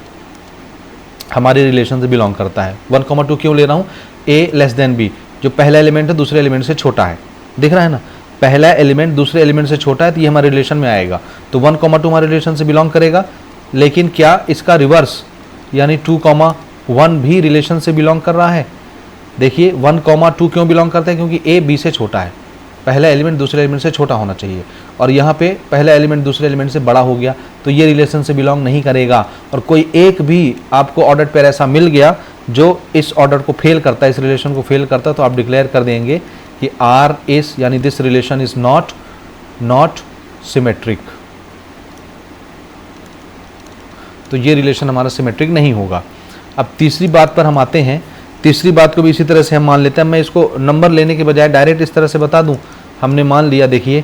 A: हमारे रिलेशन से बिलोंग करता है। 1, 2 क्यों ले रहा हूँ, ए लेस देन बी, जो पहला एलिमेंट है दूसरे एलिमेंट से छोटा है, दिख रहा है ना, पहला एलिमेंट दूसरे एलिमेंट से छोटा है तो ये हमारे रिलेशन में आएगा। तो 1, 2 हमारे रिलेशन से बिलोंग करेगा, लेकिन क्या इसका रिवर्स यानी 2, 1 भी रिलेशन से बिलोंग कर रहा है। देखिए 1, 2 क्यों बिलोंग करता है, क्योंकि ए बी से छोटा है, पहला एलिमेंट दूसरे एलिमेंट से छोटा होना चाहिए, और यहाँ पे पहला एलिमेंट दूसरे एलिमेंट से बड़ा हो गया तो ये रिलेशन से बिलोंग नहीं करेगा। और कोई एक भी आपको ऑर्डर पेयर ऐसा मिल गया जो इस ऑर्डर को फेल करता है, इस रिलेशन को फेल करता है, तो आप डिक्लेयर कर देंगे कि आर इज यानी this relation is not symmetric. तो ये रिलेशन हमारा सिमेट्रिक नहीं होगा। अब तीसरी बात पर हम आते हैं, तीसरी बात को भी इसी तरह से हम मान लेते हैं। मैं इसको नंबर लेने के बजाय डायरेक्ट इस तरह से बता दूं, हमने मान लिया, देखिए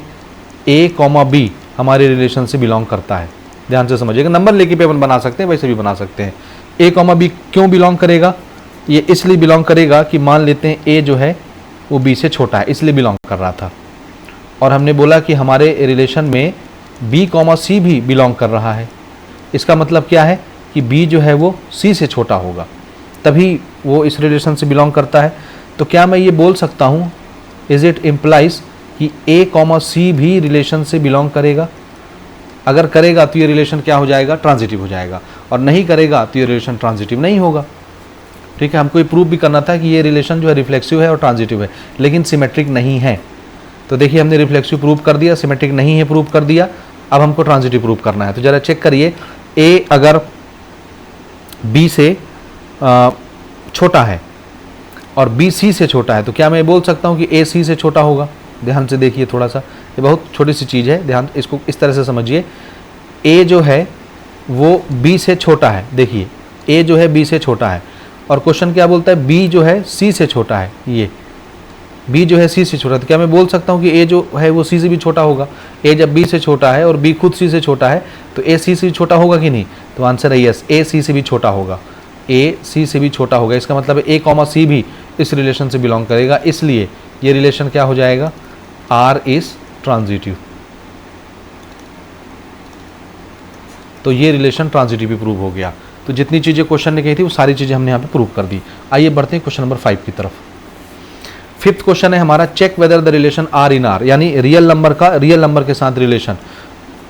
A: ए कॉमा बी हमारे रिलेशन से बिलोंग करता है, ध्यान से समझिएगा, नंबर लेके पे अपन बना सकते हैं, वैसे भी बना सकते हैं। ए कॉमा बी क्यों बिलोंग करेगा, ये इसलिए बिलोंग करेगा कि मान लेते हैं ए जो है वो बी से छोटा है, इसलिए बिलोंग कर रहा था, और हमने बोला कि हमारे रिलेशन में बी कॉमा सी भी बिलोंग कर रहा है। इसका मतलब क्या है कि बी जो है वो सी से छोटा होगा, तभी वो इस रिलेशन से बिलोंग करता है। तो क्या मैं ये बोल सकता हूँ, इज इट इम्प्लाइज कि ए कॉमा सी भी रिलेशन से बिलोंग करेगा। अगर करेगा तो ये रिलेशन क्या हो जाएगा, ट्रांजिटिव हो जाएगा, और नहीं करेगा तो ये रिलेशन ट्रांजिटिव नहीं होगा, ठीक है। हमको ये प्रूव भी करना था कि ये रिलेशन जो है रिफ्लेक्सिव है और ट्रांजिटिव है, लेकिन सिमेट्रिक नहीं है। तो देखिए हमने रिफ्लेक्सिव प्रूव कर दिया, सिमेट्रिक नहीं है प्रूव कर दिया। अब हमको ट्रांजिटिव प्रूव करना है। तो जरा चेक करिए, ए अगर बी से छोटा है और बी सी से छोटा है, तो क्या मैं बोल सकता हूँ कि ए सी से छोटा होगा? ध्यान से देखिए थोड़ा सा, ये बहुत छोटी सी चीज़ है, ध्यान इसको इस तरह से समझिए। ए जो है वो बी से छोटा है, देखिए ए जो है बी से छोटा है, और क्वेश्चन क्या बोलता है, बी जो है सी से छोटा है। ये बी जो है सी से छोटा है, तो क्या मैं बोल सकता हूँ कि ए जो है वो सी से भी छोटा होगा? ए जब बी से छोटा है और बी खुद सी से छोटा है, तो ए सी से भी छोटा होगा कि नहीं? तो आंसर है यस, ए सी से भी छोटा होगा, ए सी से भी छोटा होगा। इसका मतलब है ए कॉमा सी भी इस रिलेशन से बिलोंग करेगा, इसलिए ये रिलेशन क्या हो जाएगा, आर इज ट्रांजिटिव। तो ये रिलेशन ट्रांजिटिव भी प्रूव हो गया। तो जितनी चीज़ें क्वेश्चन ने कही थी वो सारी चीज़ें हमने यहाँ पे प्रूव कर दी। आइए बढ़ते हैं क्वेश्चन नंबर 5 की तरफ। फिफ्थ क्वेश्चन है हमारा, check whether the relation are in R, यानी रियल नंबर का रियल नंबर के साथ रिलेशन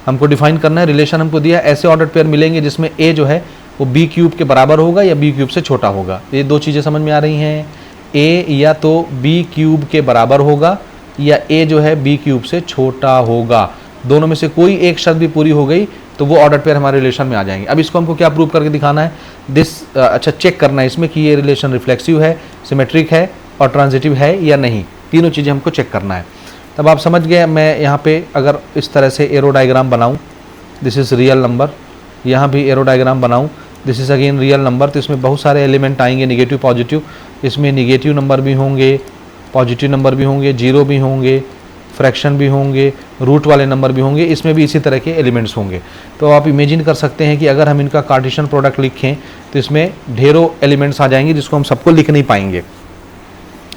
A: हमको डिफाइन करना है। रिलेशन हमको दिया है, ऐसे ऑर्डर पेयर मिलेंगे जिसमें ए जो है वो बी क्यूब के बराबर होगा या बी क्यूब से छोटा होगा। ये दो चीज़ें समझ में आ रही हैं, ए या तो बी क्यूब के बराबर होगा या ए जो है बी क्यूब से छोटा होगा। दोनों में से कोई एक शर्त भी पूरी हो गई तो वो ऑर्डर पेयर हमारे रिलेशन में आ जाएंगे। अब इसको हमको क्या प्रूव करके दिखाना है, अच्छा चेक करना है इसमें कि ये रिलेशन रिफ्लेक्सिव है, सिमेट्रिक है और ट्रांजिटिव है या नहीं। तीनों चीज़ें हमको चेक करना है। तब आप समझ गए, मैं यहाँ पे अगर इस तरह से एरो डायग्राम बनाऊँ, दिस इज़ रियल नंबर, यहाँ भी एरो डायग्राम बनाऊँ, this is again real number, तो इसमें बहुत सारे एलिमेंट आएंगे, निगेटिव पॉजिटिव, इसमें निगेटिव नंबर भी होंगे, पॉजिटिव नंबर भी होंगे, जीरो भी होंगे, फ्रैक्शन भी होंगे, रूट वाले नंबर भी होंगे, इसमें भी इसी तरह के एलिमेंट्स होंगे। तो आप इमेजिन कर सकते हैं कि अगर हम इनका कार्टेशियन प्रोडक्ट लिखें तो इसमें ढेरों एलिमेंट्स आ जाएंगे जिसको हम सबको लिख नहीं पाएंगे,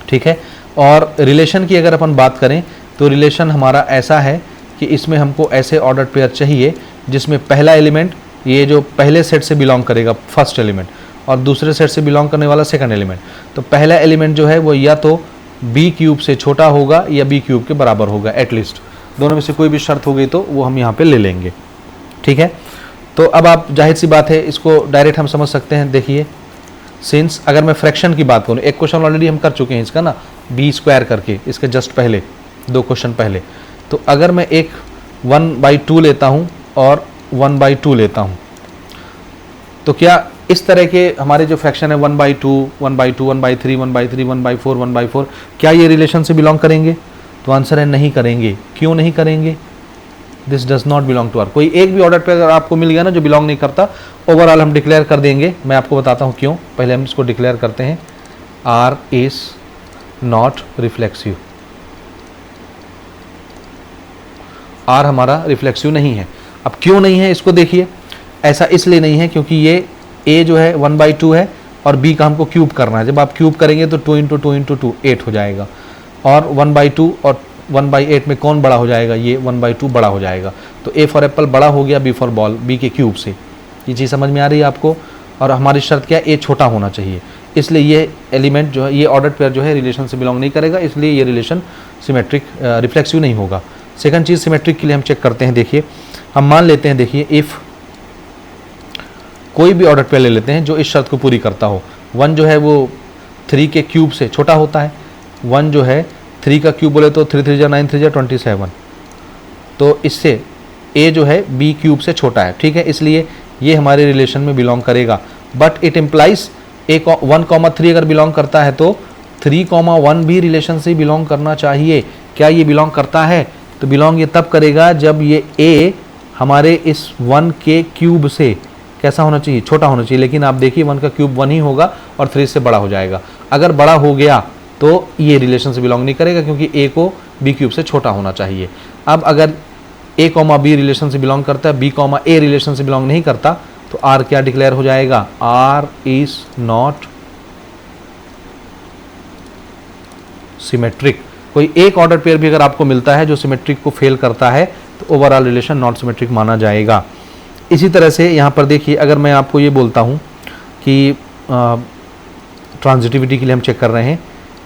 A: ठीक है। और रिलेशन की अगर अपन बात करें तो रिलेशन हमारा ऐसा है कि इसमें हमको ऐसे ऑर्डर पेयर चाहिए जिसमें पहला एलिमेंट ये जो पहले सेट से बिलोंग करेगा, फर्स्ट एलिमेंट, और दूसरे सेट से बिलोंग करने वाला सेकंड एलिमेंट। तो पहला एलिमेंट जो है वो या तो बी क्यूब से छोटा होगा या बी क्यूब के बराबर होगा एटलीस्ट। दोनों में से कोई भी शर्त हो गई तो वो हम यहाँ पे ले लेंगे, ठीक है। तो अब आप जाहिर सी बात है इसको डायरेक्ट हम समझ सकते हैं। देखिए सिंस अगर मैं फ्रैक्शन की बात करूँ, एक क्वेश्चन ऑलरेडी हम कर चुके हैं इसका ना, बी स्क्वायर करके, इसके जस्ट पहले 2 क्वेश्चन पहले। तो अगर मैं एक 1/2 लेता हूँ और 1/2 लेता हूँ, तो क्या इस तरह के हमारे जो फ्रैक्शन है 1/2, 1/2, 1/3, 1/3, 1/4, 1/4, क्या ये रिलेशन से बिलोंग करेंगे? तो आंसर है नहीं करेंगे। क्यों नहीं करेंगे? This does not belong to R. कोई एक भी ऑर्डर पे अगर आपको मिल गया ना जो बिलोंग नहीं करता, ओवरऑल हम डिक्लेयर कर देंगे। मैं आपको बताता हूँ क्यों। पहले हम इसको डिक्लेयर करते हैं, R is not reflexive. R हमारा रिफ्लेक्सिव नहीं है। अब क्यों नहीं है इसको देखिए, ऐसा इसलिए नहीं है क्योंकि ये ए जो है 1/2 है और बी का हमको क्यूब करना है। जब आप क्यूब करेंगे तो 2 × 2 × 2 8 हो जाएगा, और 1/2 और 1/8 में कौन बड़ा हो जाएगा? ये 1/2 बड़ा हो जाएगा। तो ए फॉर एप्पल बड़ा हो गया बी फॉर बॉल, बी के क्यूब से। ये चीज़ समझ में आ रही है आपको? और हमारी शर्त क्या है? ए छोटा होना चाहिए। इसलिए ये एलिमेंट जो है, ये ऑर्डर पेयर जो है रिलेशन से बिलोंग नहीं करेगा, इसलिए ये रिलेशन सिमेट्रिक रिफ्लेक्सिव नहीं होगा। सेकंड चीज़ सिमेट्रिक के लिए हम चेक करते हैं। देखिए हम मान लेते हैं, देखिए इफ़ कोई भी ऑर्डर पेयर ले लेते हैं जो इस शर्त को पूरी करता हो। 1 जो है वो 3 के क्यूब से छोटा होता है। 1 जो है 3 का क्यूब बोले तो 3 3 जा 9 3 जा 27। तो इससे ए जो है बी क्यूब से छोटा है, ठीक है, इसलिए ये हमारे रिलेशन में बिलोंग करेगा। बट इट इम्प्लाइज 1,3 अगर बिलोंग करता है तो 3,1 भी रिलेशन से बिलोंग करना चाहिए। क्या ये बिलोंग करता है? तो बिलोंग ये तब करेगा जब ये ए हमारे इस 1 के क्यूब से कैसा होना चाहिए? छोटा होना चाहिए। लेकिन आप देखिए 1 का क्यूब 1 ही होगा और 3 से बड़ा हो जाएगा। अगर बड़ा हो गया तो ये रिलेशन से बिलोंग नहीं करेगा क्योंकि ए को बी क्यूब से छोटा होना चाहिए। अब अगर ए कॉमा बी रिलेशन से बिलोंग करता है, बी कॉमा ए रिलेशन से बिलोंग नहीं करता, तो आर क्या डिक्लेयर हो जाएगा? R is not symmetric. कोई एक ऑर्डर पेयर भी अगर आपको मिलता है जो सिमेट्रिक को फेल करता है तो ओवरऑल रिलेशन नॉट सिमेट्रिक माना जाएगा। इसी तरह से यहाँ पर देखिए, अगर मैं आपको ये बोलता हूँ कि ट्रांजिटिविटी के लिए हम चेक कर रहे हैं,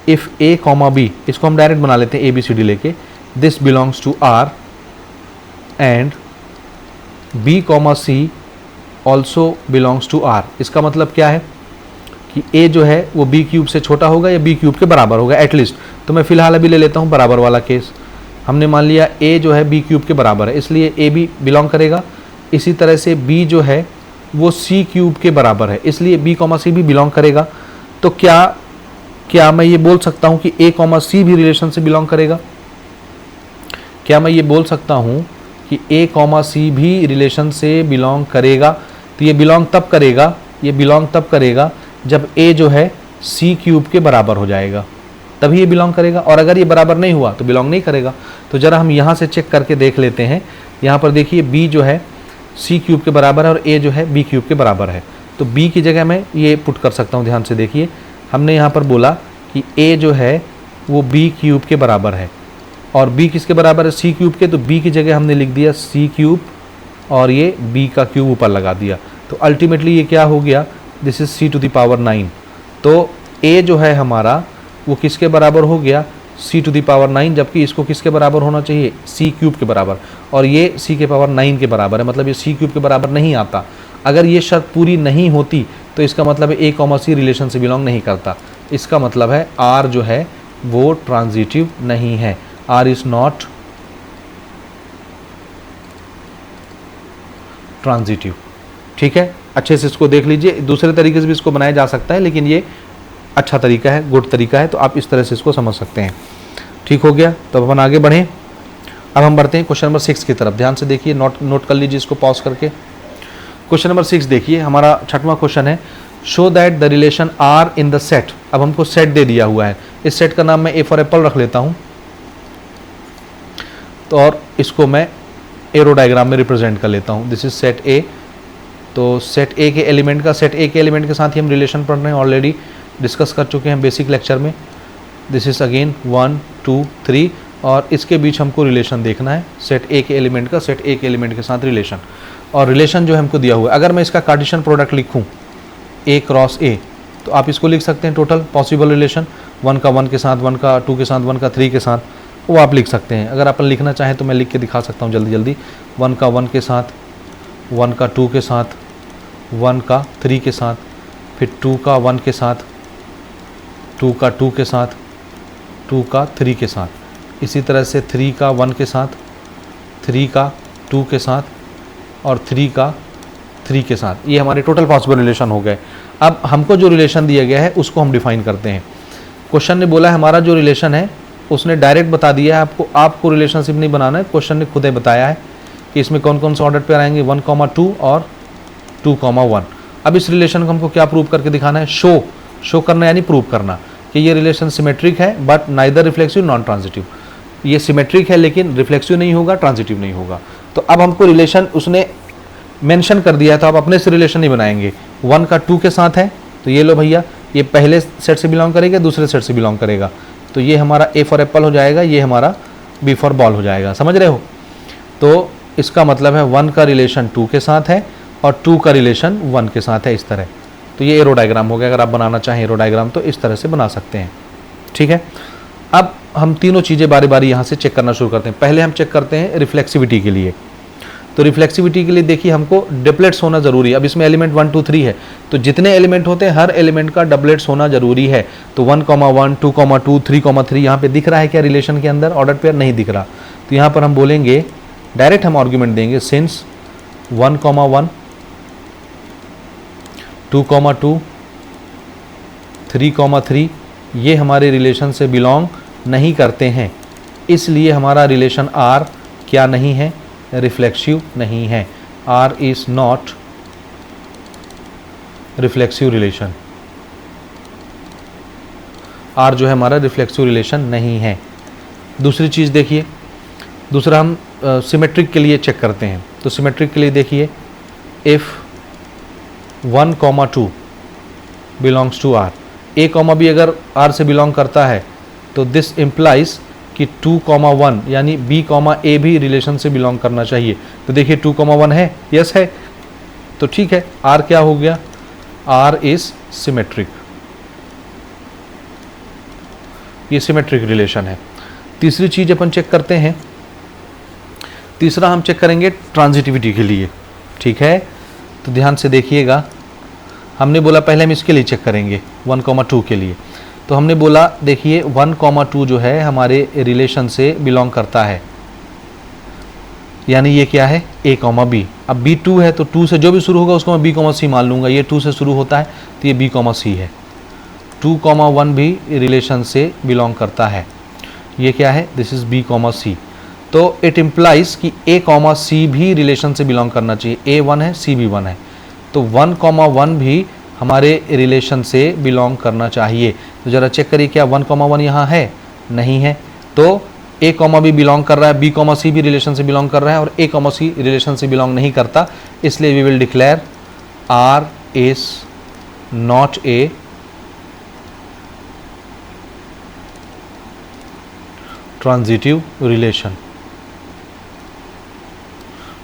A: इफ़ ए कॉमा बी, इसको हम डायरेक्ट बना लेते हैं ए बी सी डी लेके, this belongs to R and B comma C also belongs to R. इसका मतलब क्या है कि ए जो है वो बी क्यूब से छोटा होगा या बी क्यूब के बराबर होगा एटलीस्ट। तो मैं फिलहाल अभी ले लेता हूँ बराबर वाला केस। हमने मान लिया a जो है b क्यूब के बराबर है, इसलिए a भी बिलोंग करेगा। इसी तरह से b जो है वो c क्यूब के बराबर है, इसलिए b कॉमा c भी बिलोंग करेगा। तो क्या मैं ये बोल सकता हूँ कि a कॉमा c भी रिलेशन से बिलोंग करेगा? क्या मैं ये बोल सकता हूँ कि a कॉमा c भी रिलेशन से बिलोंग करेगा? तो ये बिलोंग तब करेगा जब a जो है c क्यूब के बराबर हो जाएगा, तभी ये बिलोंग करेगा। और अगर ये बराबर नहीं हुआ तो बिलोंग नहीं करेगा। तो ज़रा हम यहाँ से चेक करके देख लेते हैं। यहाँ पर देखिए b जो है c क्यूब के बराबर है और a जो है b क्यूब के बराबर है, तो b की जगह मैं ये पुट कर सकता हूँ। ध्यान से देखिए, हमने यहाँ पर बोला कि a जो है वो b क्यूब के बराबर है और b किसके बराबर है? c क्यूब के। तो b की जगह हमने लिख दिया c क्यूब और ये b का क्यूब ऊपर लगा दिया। तो अल्टीमेटली ये क्या हो गया? This is c to the power 9। तो a जो है हमारा वो किसके बराबर हो गया? c टू द पावर 9, जबकि इसको किसके बराबर होना चाहिए? c क्यूब के बराबर, और ये c के पावर 9 के बराबर है, मतलब ये c क्यूब के बराबर नहीं आता। अगर ये शर्त पूरी नहीं होती तो इसका मतलब है a कॉमा c रिलेशन से बिलोंग नहीं करता। इसका मतलब है r जो है वो ट्रांजिटिव नहीं है, r इज नॉट ट्रांजिटिव। ठीक है, अच्छे से इसको देख लीजिए। दूसरे तरीके से भी इसको बनाया जा सकता है, लेकिन ये अच्छा तरीका है, गुड तरीका है, तो आप इस तरह से इसको समझ सकते हैं। ठीक हो गया, तो अपन आगे बढ़ें। अब हम बढ़ते हैं क्वेश्चन नंबर 6 की तरफ। ध्यान से देखिए, नोट कर लीजिए इसको पॉज करके। क्वेश्चन नंबर 6 देखिए, हमारा 6वां क्वेश्चन है, show that the relation are in the set. अब हमको सेट दे दिया हुआ है, इस सेट का नाम मैं ए फॉर एप्पल रख लेता हूँ, तो और इसको मैं एरो डायग्राम में रिप्रेजेंट कर लेता हूँ। दिस इज सेट ए। तो सेट ए के एलिमेंट के साथ ही हम रिलेशन पढ़ रहे हैं, ऑलरेडी डिस्कस कर चुके हैं बेसिक लेक्चर में। दिस इज अगेन 1 2 3 और इसके बीच हमको रिलेशन देखना है, सेट ए के एलिमेंट का सेट ए के एलिमेंट के साथ रिलेशन। और रिलेशन जो हमको दिया हुआ है, अगर मैं इसका कार्टेशियन प्रोडक्ट लिखूं ए क्रॉस ए, तो आप इसको लिख सकते हैं टोटल पॉसिबल रिलेशन, 1 का 1 के साथ, 1 का 2 के साथ, 1 का 3 के साथ, वो आप लिख सकते हैं। अगर अपन लिखना चाहें तो मैं लिख के दिखा सकता हूँ जल्दी। 1 का 1 के साथ, 1 का 2 के साथ, 1 का 3 के साथ, फिर 2 का 1 के साथ, 2 का 2 के साथ, 2 का 3 के साथ, इसी तरह से 3 का 1 के साथ, 3 का 2 के साथ और 3 का 3 के साथ। ये हमारे टोटल पॉसिबल रिलेशन हो गए। अब हमको जो रिलेशन दिया गया है उसको हम डिफाइन करते हैं। क्वेश्चन ने बोला है हमारा जो रिलेशन है उसने डायरेक्ट बता दिया है आपको रिलेशनशिप नहीं बनाना है। क्वेश्चन ने खुद ही बताया है कि इसमें कौन कौन से ऑर्डर पेयर आएंगे, 1,2 और 2,1। अब इस रिलेशन को हमको क्या प्रूव करके दिखाना है? शो करना, यानी प्रूव करना कि ये रिलेशन सिमेट्रिक है but neither reflexive non transitive. ये सिमेट्रिक है लेकिन रिफ्लेक्सिव नहीं होगा, ट्रांजिटिव नहीं होगा। तो अब हमको रिलेशन उसने मेंशन कर दिया है, तो आप अपने से रिलेशन नहीं बनाएंगे। 1 का 2 के साथ है, तो ये लो भैया, ये पहले सेट से बिलोंग करेगा, दूसरे सेट से बिलोंग करेगा, तो ये हमारा ए फॉर एप्पल हो जाएगा, ये हमारा बी फॉर बॉल हो जाएगा। समझ रहे हो? तो इसका मतलब है 1 का रिलेशन 2 के साथ है और 2 का रिलेशन 1 के साथ है, इस तरह। तो ये एरो डायग्राम हो गया। अगर आप बनाना चाहें एरो डायग्राम तो इस तरह से बना सकते हैं। ठीक है, अब हम तीनों चीज़ें बारी बारी यहाँ से चेक करना शुरू करते हैं। पहले हम चेक करते हैं रिफ्लेक्सिविटी के लिए। तो रिफ्लेक्सिविटी के लिए देखिए हमको डबलेट्स होना जरूरी है। अब इसमें एलिमेंट 1 2 3 है, तो जितने एलिमेंट होते हैं हर एलिमेंट का डबलेट्स होना जरूरी है। तो 1,1 2,2 3,3 यहाँ पे दिख रहा है क्या रिलेशन के अंदर? ऑर्डर पेयर नहीं दिख रहा। तो यहाँ पर हम बोलेंगे, डायरेक्ट हम आर्ग्यूमेंट देंगे, सिंस 1,1 2,2 3,3 ये हमारे रिलेशन से बिलोंग नहीं करते हैं, इसलिए हमारा रिलेशन R क्या नहीं है? रिफ्लेक्सिव नहीं है। R is not reflexive relation. R जो है हमारा रिफ्लेक्सिव रिलेशन नहीं है। दूसरी चीज़ देखिए, दूसरा हम सिमेट्रिक के लिए चेक करते हैं। तो सिमेट्रिक के लिए देखिए, if 1,2 belongs to R, A comma भी अगर R से बिलोंग करता है तो दिस इम्प्लाइज कि 2,1 यानी B कॉमा A भी रिलेशन से बिलोंग करना चाहिए। तो देखिए 2,1 है, यस है, तो ठीक है, R क्या हो गया? R is symmetric. ये सिमेट्रिक रिलेशन है। तीसरी चीज अपन चेक करते हैं, तीसरा हम चेक करेंगे ट्रांजिटिविटी के लिए। ठीक है, तो ध्यान से देखिएगा, हमने बोला पहले हम इसके लिए चेक करेंगे 1,2 के लिए। तो हमने बोला देखिए 1,2 जो है हमारे रिलेशन से बिलोंग करता है, यानी ये क्या है A, B। अब B2 है तो 2 से जो भी शुरू होगा उसको मैं B, C मान लूँगा। ये 2 से शुरू होता है तो ये B, C है। 2,1 भी रिलेशन से बिलोंग करता है। ये क्या है, दिस इज़ B, C। तो इट इम्प्लाइज कि A, C भी रिलेशन से बिलोंग करना चाहिए। A 1 है, C भी 1 है, तो 1,1 भी हमारे रिलेशन से बिलोंग करना चाहिए। तो ज़रा चेक करिए क्या 1,1 यहाँ है, नहीं है। तो A, B बिलोंग कर रहा है, B, C भी रिलेशन से बिलोंग कर रहा है और A, C रिलेशन से बिलोंग नहीं करता, इसलिए we will declare R is not a transitive relation.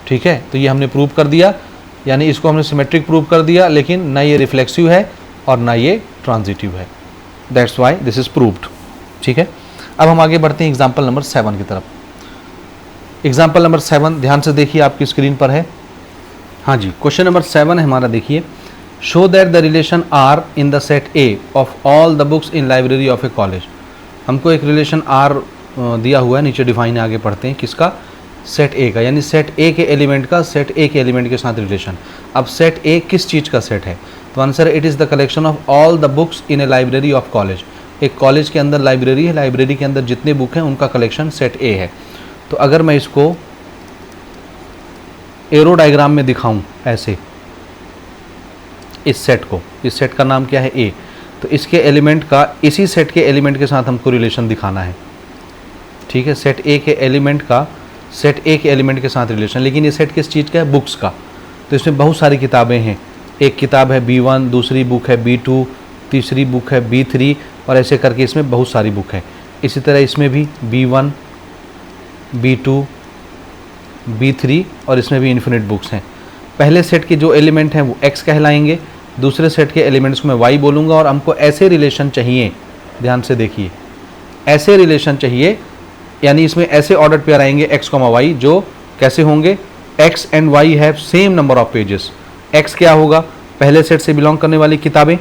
A: ठीक है, तो ये हमने प्रूव कर दिया, यानी इसको हमने सिमेट्रिक प्रूव कर दिया, लेकिन ना ये रिफ्लेक्सिव है और ना ये ट्रांजिटिव है। That's why this is proved. ठीक है, अब हम आगे बढ़ते हैं एग्जाम्पल नंबर 7 की तरफ। एग्जाम्पल नंबर 7 ध्यान से देखिए, आपकी स्क्रीन पर है। हाँ जी, क्वेश्चन नंबर 7 है हमारा। देखिए, show that the relation are in the set A of all the books in library of a college. हमको एक रिलेशन आर दिया हुआ है, नीचे डिफाइन आगे पढ़ते हैं किसका, सेट ए का, यानी सेट ए के एलिमेंट का सेट ए के एलिमेंट के साथ रिलेशन। अब सेट ए किस चीज़ का सेट है, तो answer it is the collection of all the books in A library of college. एक कॉलेज के अंदर लाइब्रेरी है, लाइब्रेरी के अंदर जितने बुक हैं उनका कलेक्शन सेट ए है। तो अगर मैं इसको एरो डायग्राम में दिखाऊं ऐसे, इस सेट को, इस सेट का नाम क्या है ए, तो इसके एलिमेंट का इसी सेट के एलिमेंट के साथ हमको रिलेशन दिखाना है। ठीक है, सेट ए के एलिमेंट का सेट ए के एलिमेंट के साथ रिलेशन, लेकिन ये सेट किस चीज़ का है, बुक्स का। तो इसमें बहुत सारी किताबें हैं, एक किताब है B1, दूसरी बुक है B2, तीसरी बुक है B3, और ऐसे करके इसमें बहुत सारी बुक है। इसी तरह इसमें भी B1, B2, B3 और इसमें भी इन्फिनिट बुक्स हैं। पहले सेट के जो एलिमेंट हैं वो X कहलाएंगे, दूसरे सेट के एलिमेंट्स को मैं Y बोलूँगा, और हमको ऐसे रिलेशन चाहिए, ध्यान से देखिए, ऐसे रिलेशन चाहिए, यानी इसमें ऐसे ऑर्डर पेयर आएंगे X, Y, जो कैसे होंगे, X and Y have same number of pages. X क्या होगा, पहले सेट से बिलोंग करने वाली किताबें,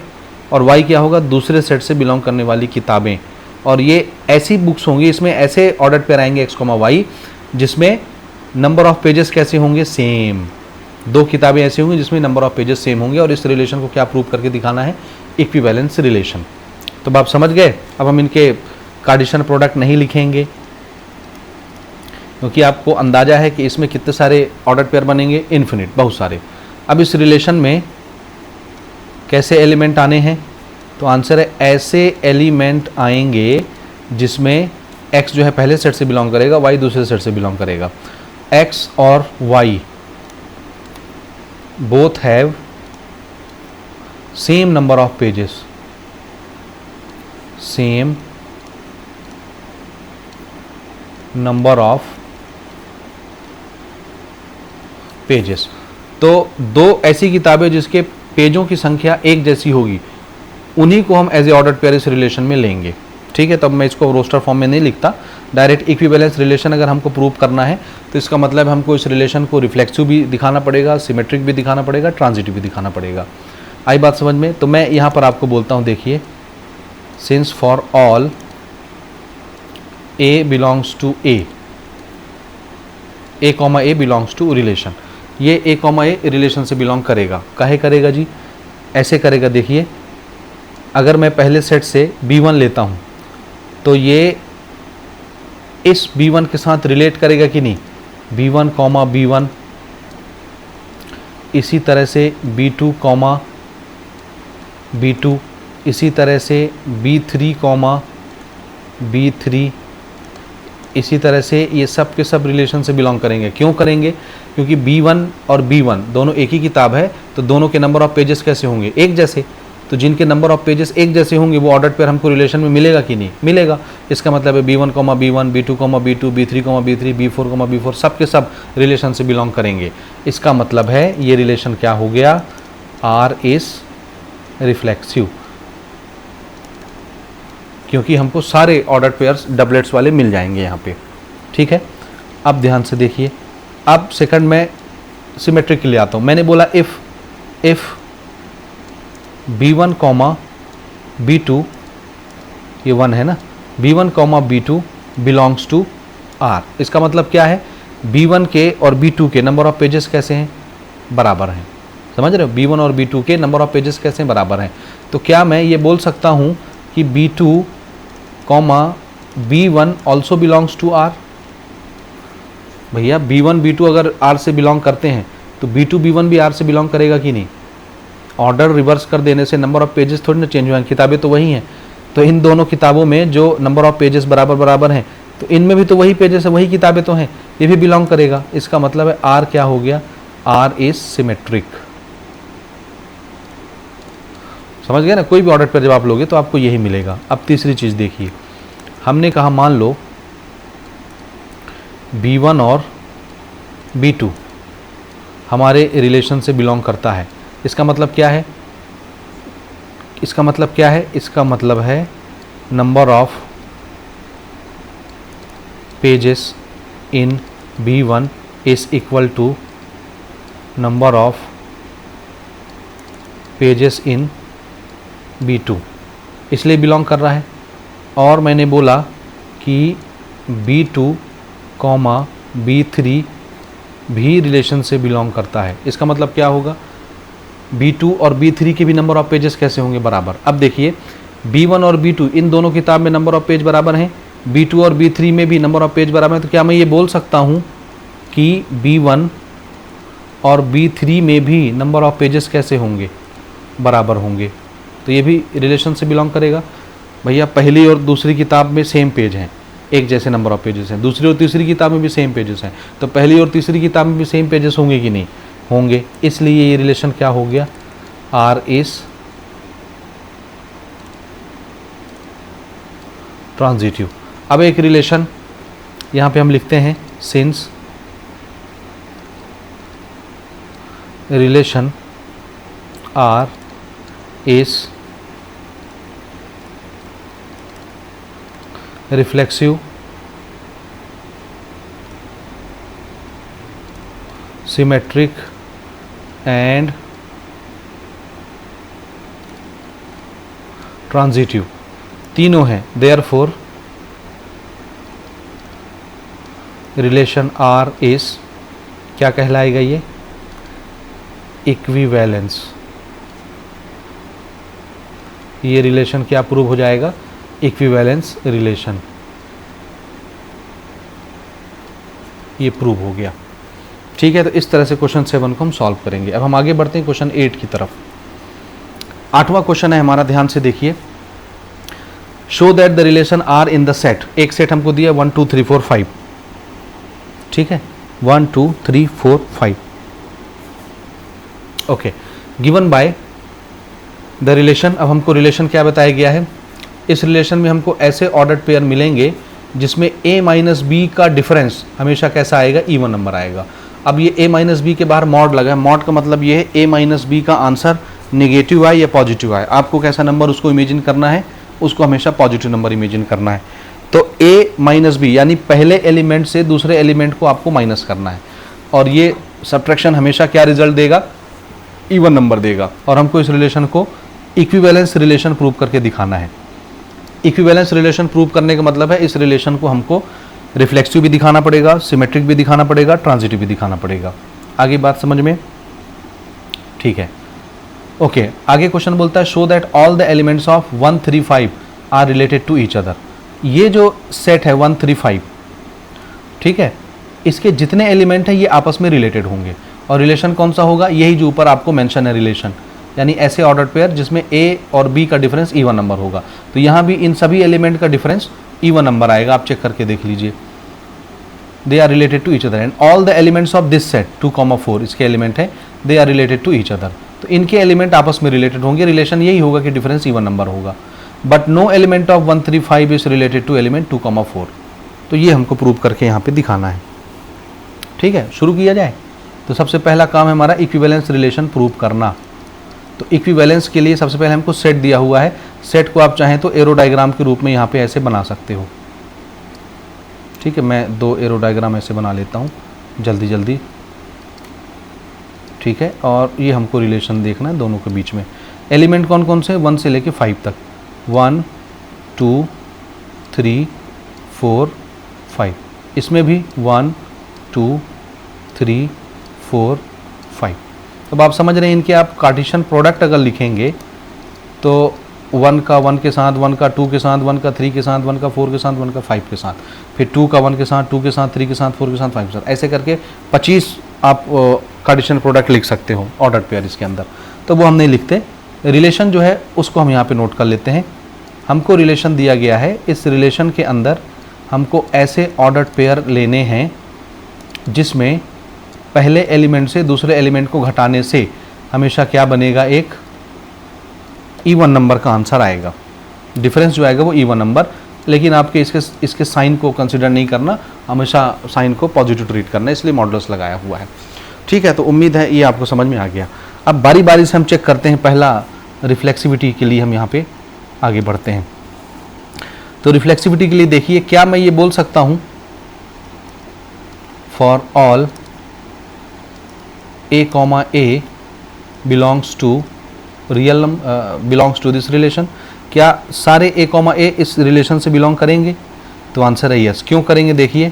A: और Y क्या होगा, दूसरे सेट से बिलोंग करने वाली किताबें। और ये ऐसी बुक्स होंगी, इसमें ऐसे ऑर्डर पेयर आएंगे X, Y, जिसमें नंबर ऑफ पेजेस कैसे होंगे, सेम। दो किताबें ऐसी होंगी जिसमें नंबर ऑफ पेजेस सेम होंगे, और इस रिलेशन को क्या प्रूव करके दिखाना है, इक्विवेलेंस रिलेशन। तो आप समझ गए। अब हम इनके कार्टेशियन प्रोडक्ट नहीं लिखेंगे, क्योंकि आपको अंदाजा है कि इसमें कितने सारे ऑर्डर पेयर बनेंगे, इन्फिनिट, बहुत सारे। अब इस रिलेशन में कैसे एलिमेंट आने हैं, तो आंसर है ऐसे एलिमेंट आएंगे जिसमें x जो है पहले सेट से बिलोंग करेगा, y दूसरे सेट से बिलोंग करेगा। x और y both have same number of pages, same number of pages. तो दो ऐसी किताबें जिसके पेजों की संख्या एक जैसी होगी, उन्हीं को हम एज ए ऑर्डर पेयर इस रिलेशन में लेंगे। ठीक है, तब मैं इसको रोस्टर फॉर्म में नहीं लिखता, डायरेक्ट इक्विवेलेंस रिलेशन अगर हमको प्रूव करना है तो इसका मतलब हमको इस रिलेशन को रिफ्लेक्सिव भी दिखाना पड़ेगा, सिमेट्रिक भी दिखाना पड़ेगा, ट्रांजिटिव भी दिखाना पड़ेगा। आई बात समझ में। तो मैं यहाँ पर आपको बोलता हूँ, देखिए, since for all a belongs to A comma A belongs to relation, ये ए कॉमा ए रिलेशन से बिलोंग करेगा। काहे करेगा जी, ऐसे करेगा। देखिए, अगर मैं पहले सेट से B1 लेता हूँ तो ये इस B1 के साथ रिलेट करेगा कि नहीं, B1 कॉमा B1, इसी तरह से B2 कॉमा B2, इसी तरह से B3 कॉमा B3, इसी तरह से ये सब के सब रिलेशन से बिलोंग करेंगे। क्यों करेंगे, क्योंकि B1 और B1 दोनों एक ही किताब है, तो दोनों के नंबर ऑफ पेजेस कैसे होंगे, एक जैसे। तो जिनके नंबर ऑफ पेजेस एक जैसे होंगे वो ऑर्डर पेयर हमको रिलेशन में मिलेगा कि नहीं, मिलेगा। इसका मतलब है B1, B1, B2, B2, B3, B3, B4, B4 सब के सब रिलेशन से बिलोंग करेंगे। इसका मतलब है ये रिलेशन क्या हो गया, R इज रिफ्लेक्सिव, क्योंकि हमको सारे ऑर्डर पेयर्स डबलेट्स वाले मिल जाएंगे यहाँ पे। ठीक है, अब ध्यान से देखिए। अब सेकंड में सिमेट्रिक के लिए आता हूँ। मैंने बोला इफ B1 कॉमा B2 ये 1 है ना, B1 comma B2 belongs to R। इसका मतलब क्या है, B1 के और B2 के नंबर ऑफ पेजेस कैसे हैं, बराबर हैं। समझ रहे हो, B1 और B2 के नंबर ऑफ पेजेस कैसे हैं, बराबर हैं। तो क्या मैं ये बोल सकता हूँ कि B2 comma B1 also belongs to R? भैया B1 B2 अगर R से बिलोंग करते हैं तो B2 B1 भी R से बिलोंग करेगा कि नहीं? ऑर्डर रिवर्स कर देने से नंबर ऑफ पेजेस थोड़ी ना चेंज हुए हैं, किताबें तो वही हैं। तो इन दोनों किताबों में जो नंबर ऑफ पेजेस बराबर बराबर हैं, तो इनमें भी तो वही पेजेस है, वही किताबें तो हैं, ये भी बिलोंग करेगा। इसका मतलब है R क्या हो गया, R इज सिमेट्रिक। समझ गए ना, कोई भी ऑर्डर पर जब आप लोगे तो आपको यही मिलेगा। अब तीसरी चीज़ देखिए, हमने कहा मान लो B1 और B2 हमारे रिलेशन से बिलोंग करता है। इसका मतलब क्या है, इसका मतलब क्या है, इसका मतलब है number of pages in B1 is equal to number of pages in B2, इसलिए बिलोंग कर रहा है। और मैंने बोला कि B2 कॉमा B3 भी रिलेशन से बिलोंग करता है। इसका मतलब क्या होगा, B2 और B3 के भी नंबर ऑफ पेजेस कैसे होंगे, बराबर। अब देखिए B1 और B2 इन दोनों किताब में नंबर ऑफ पेज बराबर हैं, B2 और B3 में भी नंबर ऑफ पेज बराबर है। तो क्या मैं ये बोल सकता हूँ कि B1 और B3 में भी नंबर ऑफ पेजेस कैसे होंगे, बराबर होंगे? तो ये भी रिलेशन से बिलोंग करेगा। भैया पहली और दूसरी किताब में सेम पेज हैं, एक जैसे नंबर ऑफ पेजेस हैं, दूसरी और तीसरी किताब में भी सेम पेजेस हैं, तो पहली और तीसरी किताब में भी सेम पेजेस होंगे कि नहीं होंगे, इसलिए ये रिलेशन क्या हो गया, R इज ट्रांजिटिव। अब एक रिलेशन यहाँ पे हम लिखते हैं, since relation R is reflexive, symmetric and transitive, तीनों हैं। therefore रिलेशन R is क्या कहलाएगा, ये इक्विवेलेंस। ये रिलेशन क्या प्रूव हो जाएगा, इक्विवेलेंस रिलेशन, ये प्रूव हो गया। ठीक है, तो इस तरह से क्वेश्चन 7 को हम सॉल्व करेंगे। अब हम आगे बढ़ते हैं क्वेश्चन 8 की तरफ। 8वां क्वेश्चन है हमारा, ध्यान से देखिए, show that the relation are in the set. एक सेट हमको दिया 1 2 3 4 5, ठीक है, 1 2 3 4 5, okay, given by the relation. अब हमको रिलेशन क्या बताया गया है, इस रिलेशन में हमको ऐसे ऑर्डर्ड पेयर मिलेंगे जिसमें a माइनस बी का डिफरेंस हमेशा कैसा आएगा, इवन नंबर आएगा। अब ये a माइनस बी के बाहर मॉड लगा है, मॉड का मतलब ये है a माइनस बी का आंसर नेगेटिव आए या पॉजिटिव आए, आपको कैसा नंबर उसको इमेजिन करना है, उसको हमेशा पॉजिटिव नंबर इमेजिन करना है। तो a माइनस बी यानी पहले एलिमेंट से दूसरे एलिमेंट को आपको माइनस करना है, और ये सब्ट्रैक्शन हमेशा क्या रिजल्ट देगा, इवन नंबर देगा। और हमको इस रिलेशन को इक्विवेलेंस रिलेशन प्रूव करके दिखाना है। इक्विवेलेंस रिलेशन प्रूव करने का मतलब है इस रिलेशन को हमको रिफ्लेक्सिव भी दिखाना पड़ेगा, सिमेट्रिक भी दिखाना पड़ेगा, ट्रांजिटिव भी दिखाना पड़ेगा। आगे बात समझ में, ठीक है, ओके। आगे क्वेश्चन बोलता है show that all the elements of 1 3 5 are related to each other. ये जो सेट है 1 3 5, ठीक है, इसके जितने एलिमेंट हैं ये आपस में रिलेटेड होंगे। और रिलेशन कौन सा होगा, यही जो ऊपर आपको मेंशन है रिलेशन, यानी ऐसे ऑर्डर पेयर जिसमें a और b का डिफरेंस इवन नंबर होगा। तो यहाँ भी इन सभी एलिमेंट का डिफरेंस इवन नंबर आएगा, आप चेक करके देख लीजिए। They are related to each other and all the elements of this set 2, 4 इसके एलिमेंट है, they are related to each other. तो इनके एलिमेंट आपस में रिलेटेड होंगे, रिलेशन यही होगा कि डिफरेंस इवन नंबर होगा। But no element of 1 3 5 is related to element 2, 4। तो ये हमको प्रूव करके यहाँ पे दिखाना है। ठीक है, शुरू किया जाए। तो सबसे पहला काम है हमारा इक्विवेलेंस रिलेशन प्रूव करना। तो इक्विवेलेंस के लिए सबसे पहले हमको सेट दिया हुआ है, सेट को आप चाहें तो एरो डायग्राम के रूप में यहाँ पे ऐसे बना सकते हो। ठीक है, मैं 2 एरो डायग्राम ऐसे बना लेता हूँ जल्दी जल्दी। ठीक है, और ये हमको रिलेशन देखना है दोनों के बीच में। एलिमेंट कौन कौन से, 1 से लेके 5 तक, 1 2 3 4 5, इसमें भी 1 2 3 4 5। अब आप समझ रहे हैं इनके आप कार्टेशियन प्रोडक्ट अगर लिखेंगे तो 1 का 1 के साथ, 1 का 2 के साथ, 1 का 3 के साथ, 1 का 4 के साथ, 1 का 5 के साथ, फिर 2 का 1 के साथ, 2 के साथ, 3 के साथ, 4 के साथ, 5 के साथ, ऐसे करके 25 आप कार्टेशियन प्रोडक्ट लिख सकते हो ऑर्डर्ड पेयर इसके अंदर। तो वो हम नहीं लिखते। रिलेशन जो है उसको हम यहाँ पे नोट कर लेते हैं। हमको रिलेशन दिया गया है, इस रिलेशन के अंदर हमको ऐसे ऑर्डर्ड पेयर लेने हैं जिसमें पहले एलिमेंट से दूसरे एलिमेंट को घटाने से हमेशा क्या बनेगा, एक इवन नंबर का आंसर आएगा। डिफरेंस जो आएगा वो इवन नंबर, लेकिन आपके इसके साइन को कंसिडर नहीं करना, हमेशा साइन को पॉजिटिव ट्रीट करना, इसलिए मॉडुलस लगाया हुआ है। ठीक है, तो उम्मीद है ये आपको समझ में आ गया। अब बारी बारी से हम चेक करते हैं। पहला रिफ्लेक्सिविटी के लिए हम यहाँ पे आगे बढ़ते हैं। तो रिफ्लेक्सिविटी के लिए देखिए, क्या मैं ये बोल सकता हूँ for all a, a belongs to real belongs to this relation, क्या सारे a, a इस रिलेशन से बिलोंग करेंगे? तो आंसर है यस। क्यों करेंगे देखिए,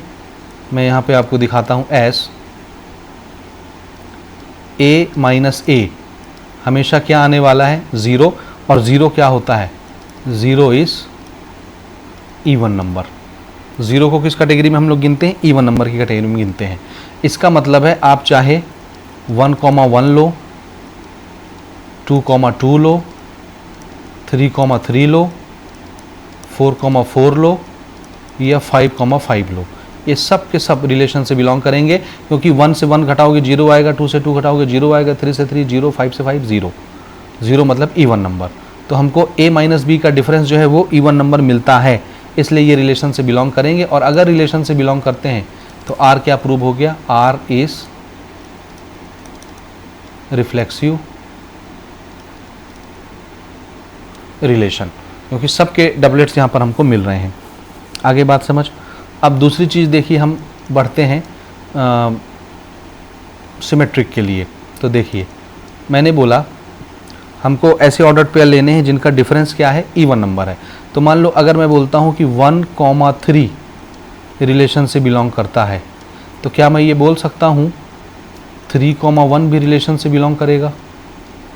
A: मैं यहाँ पे आपको दिखाता हूँ। एस a माइनस a हमेशा क्या आने वाला है, 0, और 0 क्या होता है, 0 इज इवन नंबर। 0 को किस कैटेगरी में हम लोग गिनते हैं, इवन नंबर की कैटेगरी में गिनते हैं। इसका मतलब है आप चाहे 1,1 लो, 2,2 लो, 3,3 लो, 4,4 लो या 5,5 लो, ये सब के सब रिलेशन से बिलोंग करेंगे, क्योंकि 1 से 1 घटाओगे 0 आएगा, 2 से 2 घटाओगे 0 आएगा, 3 से 3 0, 5 से 5 0, 0 मतलब इवन नंबर। तो हमको a माइनस बी का डिफरेंस जो है वो इवन नंबर मिलता है, इसलिए ये रिलेशन से बिलोंग करेंगे। और अगर रिलेशन से बिलोंग करते हैं तो r क्या प्रूव हो गया, r इज रिफ्लेक्सिव रिलेशन, क्योंकि सबके डबलेट्स यहाँ पर हमको मिल रहे हैं। आगे बात समझ। अब दूसरी चीज़ देखिए, हम बढ़ते हैं सिमेट्रिक के लिए। तो देखिए मैंने बोला हमको ऐसे ऑर्डर्ड पेयर लेने हैं जिनका डिफरेंस क्या है, इवन नंबर है। तो मान लो अगर मैं बोलता हूँ कि 1,3 रिलेशन से बिलोंग करता है, तो क्या मैं ये बोल सकता हूँ 3,1 भी रिलेशन से बिलोंग करेगा?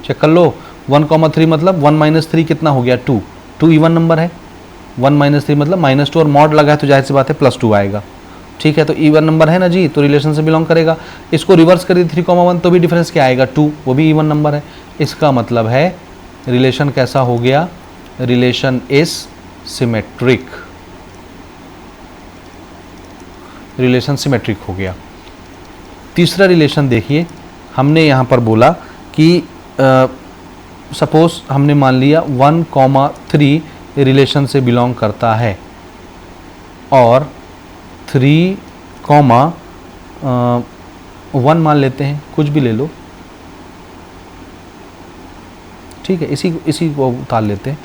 A: चेक कर लो। 1,3 मतलब 1 माइनस 3 कितना हो गया, 2, 2 इवन नंबर है। 1 माइनस 3 मतलब -2 और मॉड लगा है तो जाहिर सी बात है +2 आएगा। ठीक है, तो इवन नंबर है ना जी, तो रिलेशन से बिलोंग करेगा। इसको रिवर्स कर दिए 3,1 तो भी डिफरेंस क्या आएगा, 2, वो भी इवन नंबर है। इसका मतलब है रिलेशन कैसा हो गया, relation is symmetric, relation symmetric हो गया। तीसरा रिलेशन देखिए, हमने यहाँ पर बोला कि सपोज हमने मान लिया 1,3 रिलेशन से बिलोंग करता है और 3,1 मान लेते हैं, कुछ भी ले लो। ठीक है, इसी को उतार लेते हैं।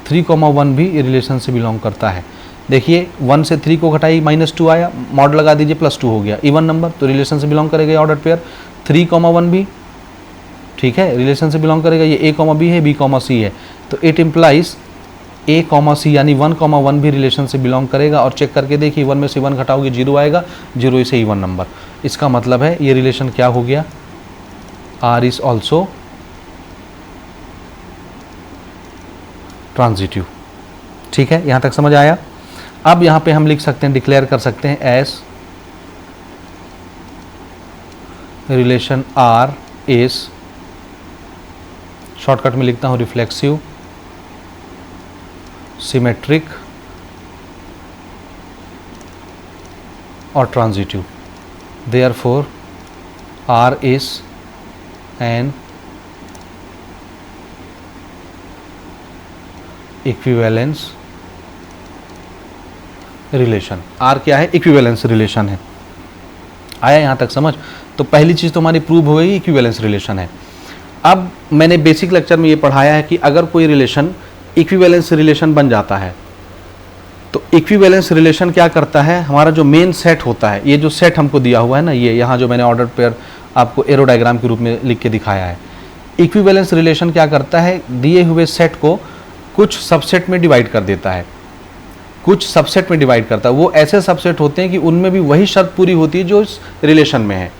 A: 3,1 भी रिलेशन से बिलोंग करता है। देखिए 1 से 3 को घटाई -2 आया, मॉड लगा दीजिए +2 हो गया, इवन नंबर, तो रिलेशन से बिलोंग करेगा ऑर्डर पेयर। 3,1 भी ठीक है, रिलेशन से बिलोंग करेगा। ये a, b है, b, c है, तो इट इम्प्लाइज a, c यानी 1,1 भी रिलेशन से बिलोंग करेगा। और चेक करके देखिए 1 में से 1 घटाओगे 0 आएगा, 0 इसे इवन नंबर। इसका मतलब है ये रिलेशन क्या हो गया, r इज ऑल्सो ट्रांजिटिव। ठीक है, यहाँ तक समझ आया। अब यहाँ पे हम लिख सकते हैं, डिक्लेयर कर सकते हैं as relation r is, shortcut में लिखता हूँ रिफ्लेक्सिव, सिमेट्रिक और transitive. Therefore r is an equivalence relation. r क्या है, इक्विवेलेंस रिलेशन है। आया यहाँ तक समझ? तो पहली चीज़ तो हमारी प्रूव हो गई, इक्विवेलेंस रिलेशन है। अब मैंने बेसिक लेक्चर में ये पढ़ाया है कि अगर कोई रिलेशन इक्विवेलेंस रिलेशन बन जाता है तो इक्विवेलेंस रिलेशन क्या करता है, हमारा जो मेन सेट होता है, ये जो सेट हमको दिया हुआ है ना, ये यहाँ जो मैंने ऑर्डर पेयर आपको एरो डायग्राम के रूप में लिख के दिखाया है, इक्विवेलेंस रिलेशन क्या करता है, दिए हुए सेट को कुछ सबसेट में डिवाइड कर देता है। कुछ सबसेट में डिवाइड करता है। वो ऐसे सबसेट होते हैं कि उनमें भी वही शर्त पूरी होती है जो इस रिलेशन में है,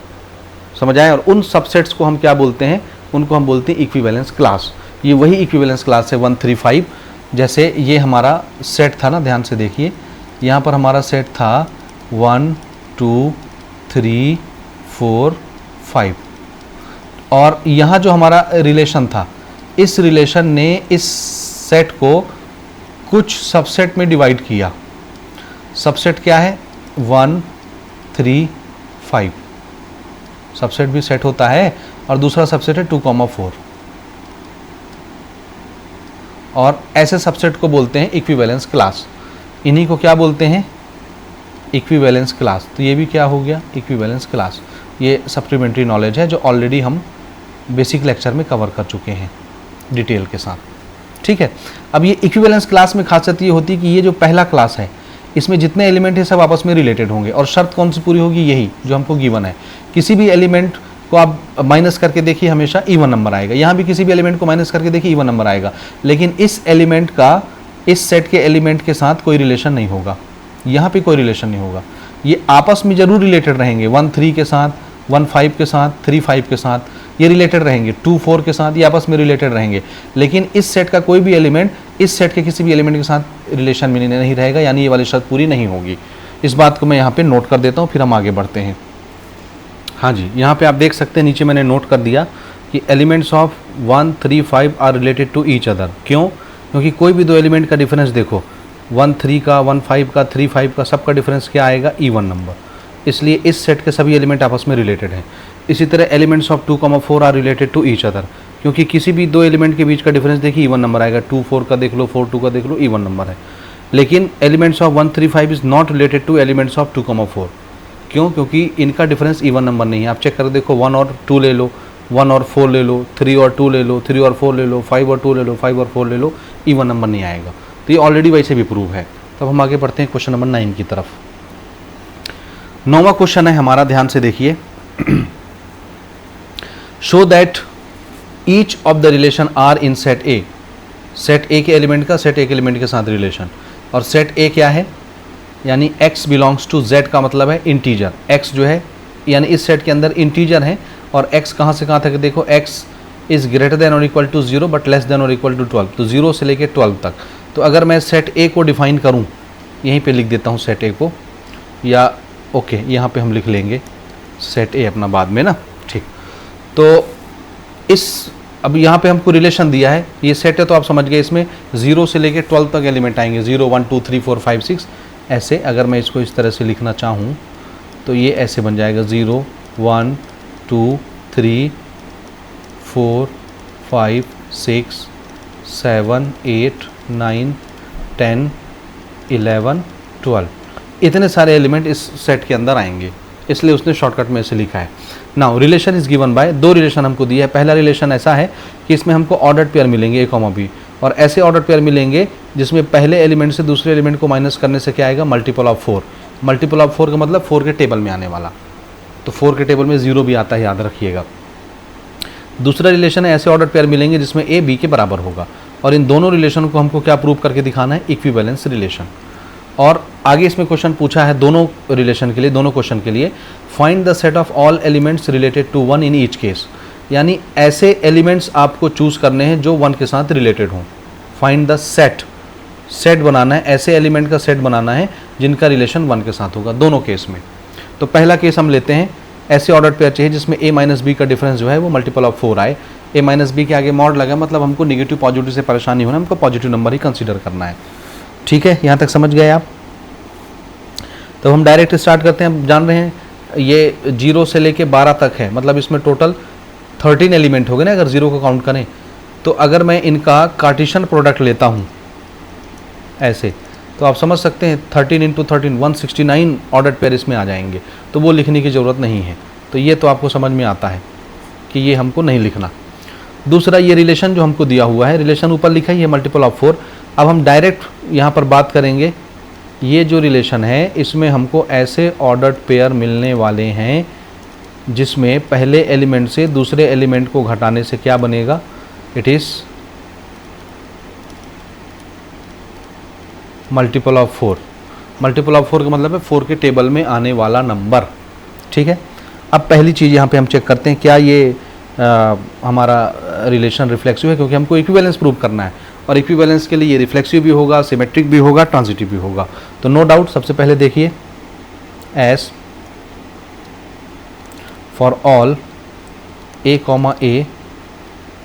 A: समझ आए। और उन सबसेट्स को हम क्या बोलते हैं, उनको हम बोलते हैं इक्विवेलेंस क्लास। ये वही इक्विवेलेंस क्लास है 1 3 5। जैसे ये हमारा सेट था ना, ध्यान से देखिए, यहाँ पर हमारा सेट था 1 2 3 4 5, और यहाँ जो हमारा रिलेशन था, इस रिलेशन ने इस सेट को कुछ सबसेट में डिवाइड किया। सबसेट क्या है, 1 3 5। सबसेट भी सेट होता है, और दूसरा सबसेट है 2 4। और ऐसे सबसेट को बोलते हैं इक्विवेलेंस क्लास। इन्हीं को क्या बोलते हैं, इक्विवेलेंस क्लास। तो ये भी क्या हो गया, इक्विवेलेंस क्लास। ये सप्लीमेंट्री नॉलेज है जो ऑलरेडी हम बेसिक लेक्चर में कवर कर चुके हैं डिटेल के साथ, ठीक है। अब ये इक्विवेलेंस क्लास में खासियत ये होती है कि ये जो पहला क्लास है, इसमें जितने एलिमेंट है सब आपस में रिलेटेड होंगे, और शर्त कौन सी पूरी होगी, यही जो हमको गिवन है। किसी भी एलिमेंट को आप माइनस करके देखिए, हमेशा इवन नंबर आएगा। यहाँ भी किसी भी एलिमेंट को माइनस करके देखिए, इवन नंबर आएगा। लेकिन इस एलिमेंट का इस सेट के एलिमेंट के साथ कोई रिलेशन नहीं होगा, यहाँ पे कोई रिलेशन नहीं होगा। ये आपस में जरूर रिलेटेड रहेंगे, 1 3 के साथ, 1 5 के साथ, 3 5 के साथ, ये रिलेटेड रहेंगे। 2 4 के साथ ये आपस में रिलेटेड रहेंगे। लेकिन इस सेट का कोई भी एलिमेंट इस सेट के किसी भी एलिमेंट के साथ रिलेशन में नहीं रहेगा, यानी ये वाली शर्त पूरी नहीं होगी। इस बात को मैं यहाँ पे नोट कर देता हूँ, फिर हम आगे बढ़ते हैं। हाँ जी, यहाँ पे आप देख सकते हैं, नीचे मैंने नोट कर दिया कि elements of 1 3 5 are related to each other. क्यों? क्योंकि कोई भी दो एलिमेंट का डिफरेंस देखो, 1 3 का, 1 5 का, 3 5 का, सबका डिफरेंस क्या आएगा, इवन नंबर। इसलिए इस सेट के सभी एलिमेंट आपस में रिलेटेड हैं। इसी तरह elements of 2 4 are related to each other, क्योंकि किसी भी दो एलिमेंट के बीच का डिफरेंस देखिए इवन नंबर आएगा। 2 4 का देख लो, 4 2 का देख लो, इवन नंबर है। लेकिन elements of 1 3 5 is not related two elements of 2 4। क्यों? क्योंकि इनका डिफरेंस इवन नंबर नहीं है। आप चेक कर देखो, 1 और 2 ले लो, 1 और 4 ले लो, 3 और 2 ले लो, 3 और 4 ले लो, 5 और 2 ले लो, 5 और 4 ले लो, इवन नंबर नहीं आएगा। तो ये ऑलरेडी वैसे भी प्रूव है। तब हम आगे बढ़ते हैं क्वेश्चन नंबर 9 की तरफ। 9वां क्वेश्चन है हमारा, ध्यान से देखिए। Show that each of the relation are in set A. Set A के एलिमेंट का सेट ए के एलिमेंट के साथ रिलेशन। और सेट ए क्या है, यानी x बिलोंग्स टू z का मतलब है इंटीजर। x जो है यानी इस सेट के अंदर इंटीजर है, और x कहाँ से कहाँ तक देखो, x इज़ ग्रेटर देन और equal to 0 but less than और इक्वल टू 12। तो 0 से लेके 12 तक। तो अगर मैं सेट ए को डिफाइन करूँ, यहीं पे लिख देता हूँ सेट ए को, या ओके यहाँ पे हम लिख लेंगे सेट ए अपना बाद में ना, ठीक। तो इस अब यहाँ पे हमको रिलेशन दिया है, ये सेट है तो आप समझ गए, इसमें 0 से लेके 12 तक एलिमेंट आएंगे, 0 1 2 3 4 5 6 ऐसे। अगर मैं इसको इस तरह से लिखना चाहूँ तो ये ऐसे बन जाएगा, 0 1 2 3 4 5 6 7 8 9 10 11 12। इतने सारे एलिमेंट इस सेट के अंदर आएंगे, इसलिए उसने शॉर्टकट में इसे लिखा है। Now relation is given by, दो रिलेशन हमको दिया है। पहला रिलेशन ऐसा है कि इसमें हमको ऑर्डर्ड पेयर मिलेंगे a, b, और ऐसे ऑर्डर पेयर मिलेंगे जिसमें पहले एलिमेंट से दूसरे एलिमेंट को माइनस करने से क्या आएगा, मल्टीपल ऑफ 4। मल्टीपल ऑफ 4 का मतलब 4 के टेबल में आने वाला, तो 4 के टेबल में 0 भी आता है, याद रखिएगा। दूसरा रिलेशन है ऐसे ऑर्डर पेयर मिलेंगे जिसमें a b के बराबर होगा, और इन दोनों रिलेशन को हमको क्या प्रूव करके दिखाना है, इक्विवेलेंस रिलेशन। और आगे इसमें क्वेश्चन पूछा है दोनों रिलेशन के लिए, दोनों क्वेश्चन के लिए, find the set of all elements related to 1 in each case. यानी ऐसे एलिमेंट्स आपको चूज करने हैं जो 1 के साथ रिलेटेड हों। फाइंड द सेट, सेट बनाना है, ऐसे एलिमेंट का सेट बनाना है जिनका रिलेशन 1 के साथ होगा, दोनों केस में। तो पहला केस हम लेते हैं, ऐसे ऑर्डर पेयर चाहिए जिसमें a माइनस बी का डिफरेंस जो है वो मल्टीपल ऑफ 4 आए। a माइनस बी के आगे मॉड लगा, मतलब हमको निगेटिव पॉजिटिव से परेशानी होना, हमको पॉजिटिव नंबर ही कंसीडर करना है। ठीक है, यहाँ तक समझ गए आप? तो हम डायरेक्ट स्टार्ट करते हैं। हम जान रहे हैं ये 0 से लेके 12 तक है, मतलब इसमें टोटल 13 एलिमेंट हो गए ना, अगर 0 को काउंट करें तो। अगर मैं इनका कार्टेशियन प्रोडक्ट लेता हूँ ऐसे, तो आप समझ सकते हैं 13 × 13 169 ऑर्डर्ड पेयर इसमें आ जाएंगे, तो वो लिखने की ज़रूरत नहीं है। तो ये तो आपको समझ में आता है कि ये हमको नहीं लिखना। दूसरा, ये रिलेशन जो हमको दिया हुआ है, रिलेशन ऊपर लिखा है ये मल्टीपल ऑफ 4। अब हम डायरेक्ट यहाँ पर बात करेंगे, ये जो रिलेशन है इसमें हमको ऐसे ऑर्डर्ड पेयर मिलने वाले हैं जिसमें पहले एलिमेंट से दूसरे एलिमेंट को घटाने से क्या बनेगा, it is multiple of 4। Multiple of 4 का मतलब है 4 के टेबल में आने वाला नंबर। ठीक है, अब पहली चीज़ यहाँ पे हम चेक करते हैं क्या ये हमारा रिलेशन रिफ्लेक्सिव है, क्योंकि हमको इक्विवेलेंस प्रूव करना है और इक्विवेलेंस के लिए ये रिफ्लेक्सिव भी होगा, सिमेट्रिक भी होगा, ट्रांजिटिव भी होगा। तो नो डाउट सबसे पहले देखिए, as for all A comma A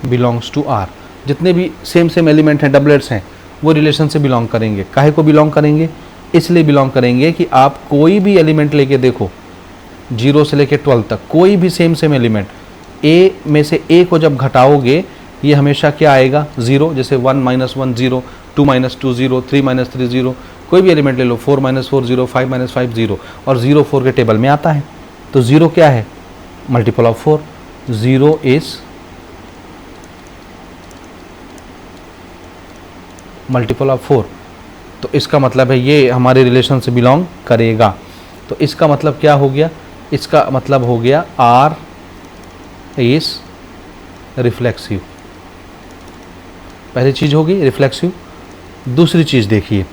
A: belongs to R, जितने भी सेम सेम एलिमेंट हैं, डबलेट्स हैं, वो रिलेशन से बिलोंग करेंगे। काहे को बिलोंग करेंगे? इसलिए बिलोंग करेंगे कि आप कोई भी एलिमेंट लेके देखो 0 से लेके 12 तक, कोई भी सेम सेम एलिमेंट ए में से ए को जब घटाओगे ये हमेशा क्या आएगा? 0। जैसे 1 - 1 0, 2 - 2 0, 3 - 3 0, कोई भी एलिमेंट ले लो, 4 - 4 0, 5 - 5 0, और 0 4 के टेबल में आता है। तो 0 क्या है? Multiple of 4। 0 is multiple of 4। तो इसका मतलब है ये हमारे रिलेशन से बिलोंग करेगा। तो इसका मतलब क्या हो गया? इसका मतलब हो गया आर इज रिफ्लेक्सिव। पहली चीज़ होगी रिफ्लेक्सिव। दूसरी चीज़ देखिए,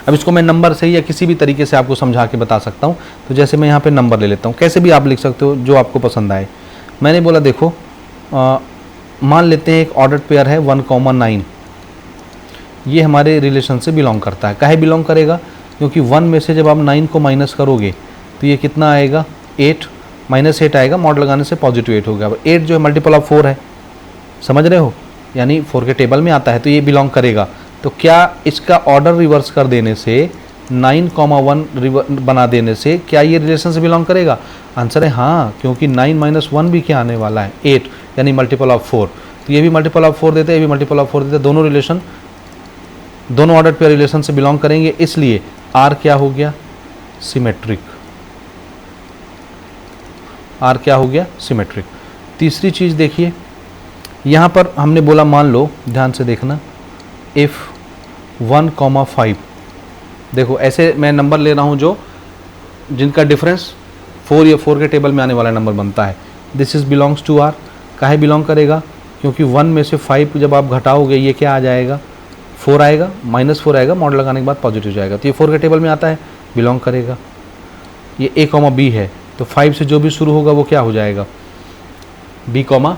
A: अब इसको मैं नंबर से या किसी भी तरीके से आपको समझा के बता सकता हूँ। तो जैसे मैं यहाँ पे नंबर ले लेता हूँ, कैसे भी आप लिख सकते हो जो आपको पसंद आए। मैंने बोला देखो, मान लेते हैं एक ऑर्डर्ड पेयर है 1,9, ये हमारे रिलेशन से बिलोंग करता है। काहे बिलोंग करेगा? क्योंकि 1 में से जब आप 9 को माइनस करोगे तो ये कितना आएगा? 8 -8 आएगा, मॉड लगाने से पॉजिटिव 8 हो गया। अब 8 जो है मल्टीपल ऑफ 4 है, समझ रहे हो, यानी 4 के टेबल में आता है, तो ये बिलोंग करेगा। तो क्या इसका ऑर्डर रिवर्स कर देने से 9,1 बना देने से क्या ये रिलेशन से बिलोंग करेगा? आंसर है हाँ, क्योंकि 9 - 1 भी क्या आने वाला है? 8, यानी मल्टीपल ऑफ 4। तो ये भी मल्टीपल ऑफ 4 देते हैं, ये भी मल्टीपल ऑफ 4 देते हैं। दोनों रिलेशन, दोनों ऑर्डर पेयर रिलेशन से बिलोंग करेंगे, इसलिए आर क्या हो गया? सिमेट्रिक। आर क्या हो गया? सिमेट्रिक। तीसरी चीज़ देखिए, यहाँ पर हमने बोला, मान लो ध्यान से देखना, इफ़ 1,5, देखो ऐसे मैं नंबर ले रहा हूँ जो जिनका डिफरेंस 4 या 4 के टेबल में आने वाला नंबर बनता है। This is belongs to R. काहे बिलोंग करेगा? क्योंकि 1 में से 5 जब आप घटाओगे ये क्या आ जाएगा? 4 आएगा, -4 आएगा, मॉड लगाने के बाद पॉजिटिव जाएगा। तो ये 4 के टेबल में आता है, बिलोंग करेगा। ये ए कॉमा बी है, तो 5 से जो भी शुरू होगा वो क्या हो जाएगा? बी कॉमा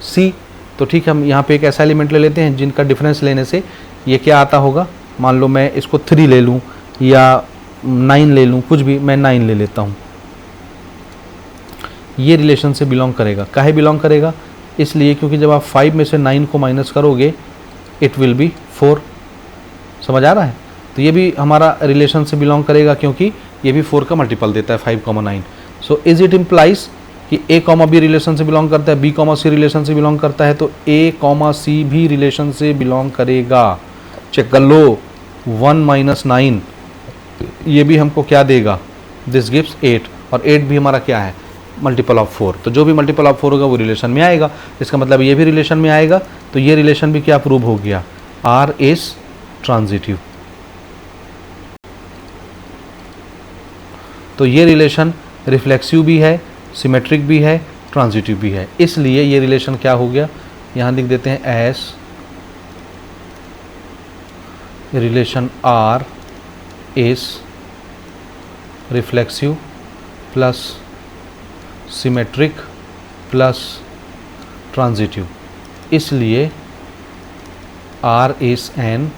A: सी। तो ठीक है, हम यहाँ पे एक ऐसा एलिमेंट ले लेते हैं जिनका डिफरेंस लेने से ये क्या आता होगा। मान लो मैं इसको 3 ले लूँ या 9 ले लूँ, कुछ भी, मैं 9 ले लेता हूँ। ये रिलेशन से बिलोंग करेगा। काहे बिलोंग करेगा? इसलिए क्योंकि जब आप 5 में से 9 को माइनस करोगे इट विल बी 4। समझ आ रहा है? तो ये भी हमारा रिलेशन से बिलोंग करेगा, क्योंकि ये भी 4 का मल्टीपल देता है, 5,9। सो इज इट इम्प्लाइज कि ए कॉमा बी रिलेशन से बिलोंग करता है, बी कॉमा सी रिलेशन से बिलोंग करता है, तो ए कॉमा सी भी रिलेशन से बिलोंग करेगा। चेक कर लो, 1 - 9 ये भी हमको क्या देगा? दिस गिव्स 8, और 8 भी हमारा क्या है? Multiple of 4। तो जो भी मल्टीपल ऑफ 4 होगा वो रिलेशन में आएगा। इसका मतलब ये भी रिलेशन में आएगा। तो ये रिलेशन भी क्या प्रूव हो गया? R is transitive. तो ये रिलेशन रिफ्लेक्सिव भी है, सिमेट्रिक भी है, ट्रांजिटिव भी है, इसलिए ये रिलेशन क्या हो गया? यहाँ लिख देते हैं as relation R is reflexive plus symmetric plus transitive, इसलिए आर इज एन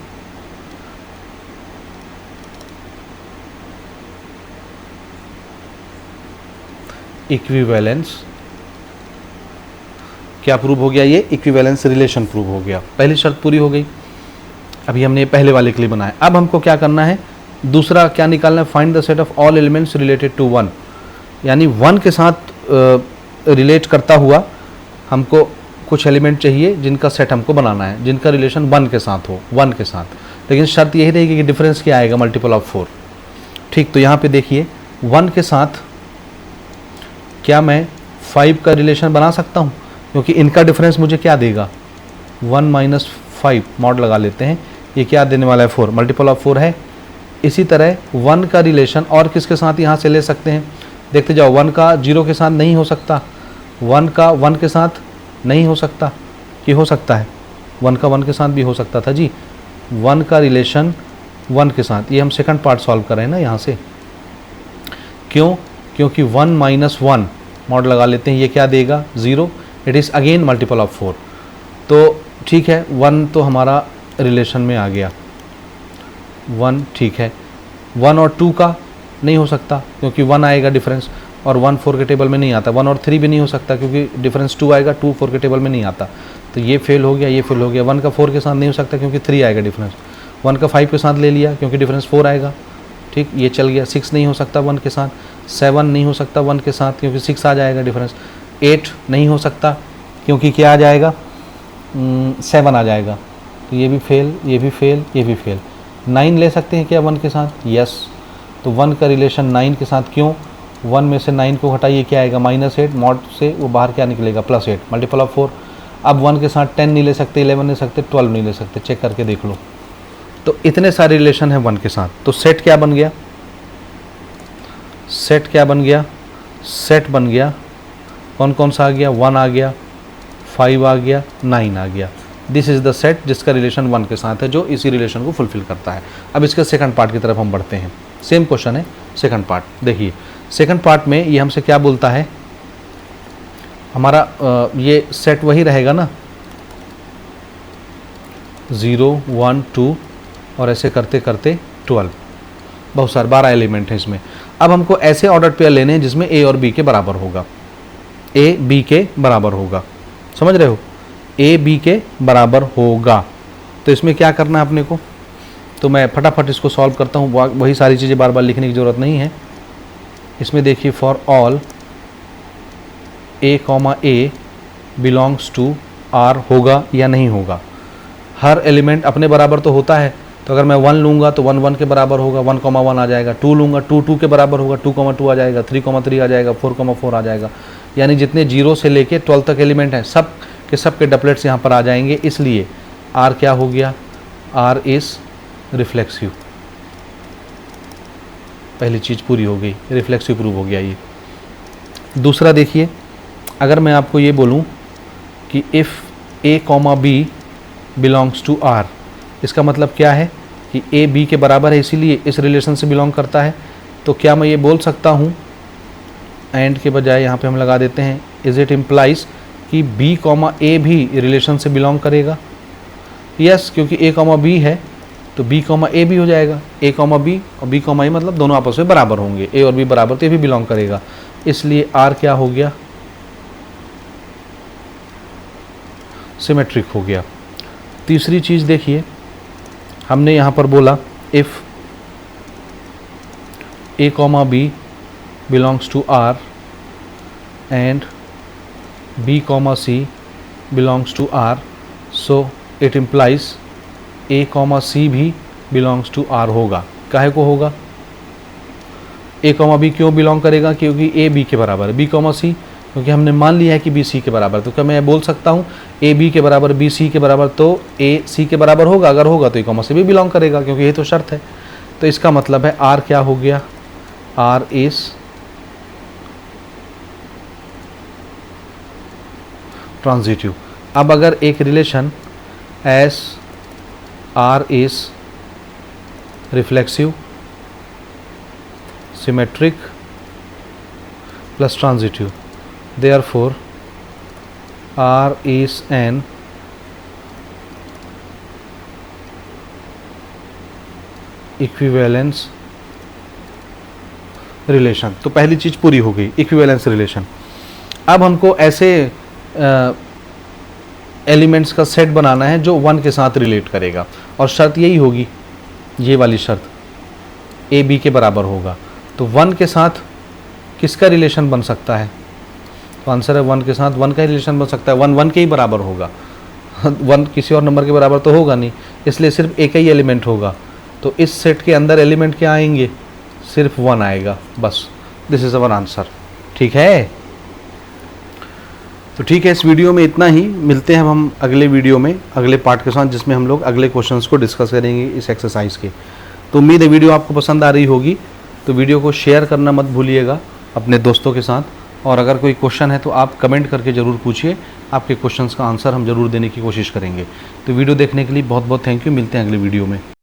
A: इक्विवेलेंस। क्या प्रूव हो गया? ये इक्विवेलेंस रिलेशन प्रूव हो गया। पहली शर्त पूरी हो गई। अभी हमने पहले वाले के लिए बनाया। अब हमको क्या करना है? दूसरा क्या निकालना है? Find the set of all elements related to 1, यानी 1 के साथ रिलेट करता हुआ हमको कुछ एलिमेंट चाहिए जिनका सेट हमको बनाना है, जिनका रिलेशन 1 के साथ हो, 1 के साथ। लेकिन शर्त यही रहेगी कि डिफरेंस क्या आएगा? Multiple of 4। ठीक, तो यहाँ पे देखिए 1 के साथ क्या मैं 5 का रिलेशन बना सकता हूँ? क्योंकि इनका डिफरेंस मुझे क्या देगा? 1 - 5, मॉड लगा लेते हैं, ये क्या देने वाला है? 4, मल्टीपल ऑफ 4 है। इसी तरह 1 का रिलेशन और किसके साथ यहाँ से ले सकते हैं? देखते जाओ, 1 का 0 के साथ नहीं हो सकता, 1 का 1 के साथ नहीं हो सकता, कि हो सकता है? 1 का 1 के साथ भी हो सकता था जी। 1 का रिलेशन 1 के साथ, ये हम सेकंड पार्ट सॉल्व कर रहे हैं ना यहाँ से। क्यों? क्योंकि 1 माइनस 1 मॉड लगा लेते हैं, ये क्या देगा 0, it is again multiple of 4। तो ठीक है 1 तो हमारा रिलेशन में आ गया, 1 ठीक है। 1 और 2 का नहीं हो सकता क्योंकि 1 आएगा डिफरेंस, और 1 4 के टेबल में नहीं आता। 1 और 3 भी नहीं हो सकता क्योंकि डिफरेंस 2 आएगा, 2 4 के टेबल में नहीं आता, तो ये फेल हो गया, ये फेल हो गया। 1 का 4 के साथ नहीं हो सकता क्योंकि 3 आएगा डिफरेंस। 1 का 5 के साथ ले लिया क्योंकि डिफरेंस 4 आएगा, ठीक, ये चल गया। 6 नहीं हो सकता 1 के साथ, 7 नहीं हो सकता 1 के साथ क्योंकि 6 आ जाएगा डिफरेंस। 8 नहीं हो सकता क्योंकि क्या आ जाएगा 7 आ जाएगा, तो ये भी फेल, ये भी फेल, ये भी फेल। 9 ले सकते हैं क्या 1 के साथ? यस। तो 1 का रिलेशन 9 के साथ, क्यों? 1 में से 9 को हटाइए, क्या आएगा -8, मॉड से वो बाहर क्या निकलेगा +8, मल्टीपल ऑफ 4। अब 1 के साथ 10 नहीं ले सकते, 11 नहीं ले सकते, 12 नहीं ले सकते, चेक करके देख लो। तो इतने सारे रिलेशन हैं 1 के साथ। तो सेट क्या बन गया? सेट क्या बन गया? सेट बन गया कौन कौन सा आ गया? 1 आ गया, 5 आ गया, 9 आ गया। दिस इज़ द सेट जिसका रिलेशन 1 के साथ है, जो इसी रिलेशन को फुलफिल करता है। अब इसके सेकंड पार्ट की तरफ हम बढ़ते हैं। सेम क्वेश्चन है, सेकंड पार्ट देखिए। सेकंड पार्ट में ये हमसे क्या बोलता है, हमारा ये सेट वही रहेगा ना, 0 1 2 और ऐसे करते करते 12, बहुत सारे 12 एलिमेंट हैं इसमें। अब हमको ऐसे ऑर्डर पेयर लेने हैं जिसमें ए और बी के बराबर होगा, ए बी के बराबर होगा, समझ रहे हो, ए बी के बराबर होगा। तो इसमें क्या करना है अपने को, तो मैं फटाफट इसको सॉल्व करता हूँ, वही सारी चीज़ें बार बार लिखने की ज़रूरत नहीं है। इसमें देखिए for all a belongs to R होगा या नहीं होगा। हर एलिमेंट अपने बराबर तो होता है, तो अगर मैं 1 लूँगा तो 1 1 के बराबर होगा, 1 1 आ जाएगा। 2 लूँगा 2 2 के बराबर होगा, 2 2 आ जाएगा, 3 3 आ जाएगा, 4 4 आ जाएगा। यानी जितने 0 से लेके 12 तक एलिमेंट हैं सब के डबलेट्स यहाँ पर आ जाएंगे। इसलिए आर क्या हो गया, आर इज़ रिफ्लेक्सिव। पहली चीज़ पूरी हो गई, रिफ्लेक्सिव प्रूव हो गया ये। दूसरा देखिए, अगर मैं आपको ये बोलूँ कि if A B belongs to R, इसका मतलब क्या है कि ए बी के बराबर है, इसीलिए इस रिलेशन से बिलोंग करता है। तो क्या मैं ये बोल सकता हूँ, एंड के बजाय यहाँ पे हम लगा देते हैं इज़ इट इम्प्लाइज कि बी ए भी रिलेशन से बिलोंग करेगा? यस, क्योंकि ए बी है तो बी ए भी हो जाएगा। ए बी और बी ए मतलब दोनों आपस में बराबर होंगे, ए और बी बराबर, तो ये भी बिलोंग करेगा। इसलिए आर क्या हो गया, सिमेट्रिक हो गया। तीसरी चीज़ देखिए, हमने यहाँ पर बोला if A B belongs to R and B C belongs to R, so it implies A C भी बिलोंग्स टू आर होगा। काहे को होगा, ए बी क्यों बिलोंग करेगा, क्योंकि ए बी के बराबर है, बी सी क्योंकि हमने मान लिया है कि बी सी के बराबर। तो क्या मैं बोल सकता हूँ ए बी के बराबर बी सी के बराबर, तो ए सी के बराबर होगा? अगर होगा तो ए से भी बिलोंग करेगा, क्योंकि ये तो शर्त है। तो इसका मतलब है आर क्या हो गया, आर इज ट्रांजिटिव। अब अगर एक relation S R is reflexive, symmetric plus transitive, therefore R is an equivalence relation. तो पहली चीज पूरी हो गई, इक्विवेलेंस रिलेशन। अब हमको ऐसे एलिमेंट्स का सेट बनाना है जो 1 के साथ रिलेट करेगा, और शर्त यही होगी, ये वाली शर्त, ए बी के बराबर होगा। तो 1 के साथ किसका रिलेशन बन सकता है, तो आंसर है 1 के साथ 1 का ही रिलेशन बन सकता है। 1 1 के ही बराबर होगा, 1 किसी और नंबर के बराबर तो होगा नहीं, इसलिए सिर्फ एक ही एलिमेंट होगा। तो इस सेट के अंदर एलिमेंट क्या आएंगे, सिर्फ 1 आएगा, बस। दिस इज़ अवर आंसर, ठीक है। तो ठीक है, इस वीडियो में इतना ही। मिलते हैं हम अगले वीडियो में, अगले पार्ट के साथ, जिसमें हम लोग अगले क्वेश्चंस को डिस्कस करेंगे इस एक्सरसाइज के। तो उम्मीद है वीडियो आपको पसंद आ रही होगी। तो वीडियो को शेयर करना मत भूलिएगा अपने दोस्तों के साथ, और अगर कोई क्वेश्चन है तो आप कमेंट करके ज़रूर पूछिए, आपके क्वेश्चंस का आंसर हम ज़रूर देने की कोशिश करेंगे। तो वीडियो देखने के लिए बहुत बहुत थैंक यू, मिलते हैं अगले वीडियो में।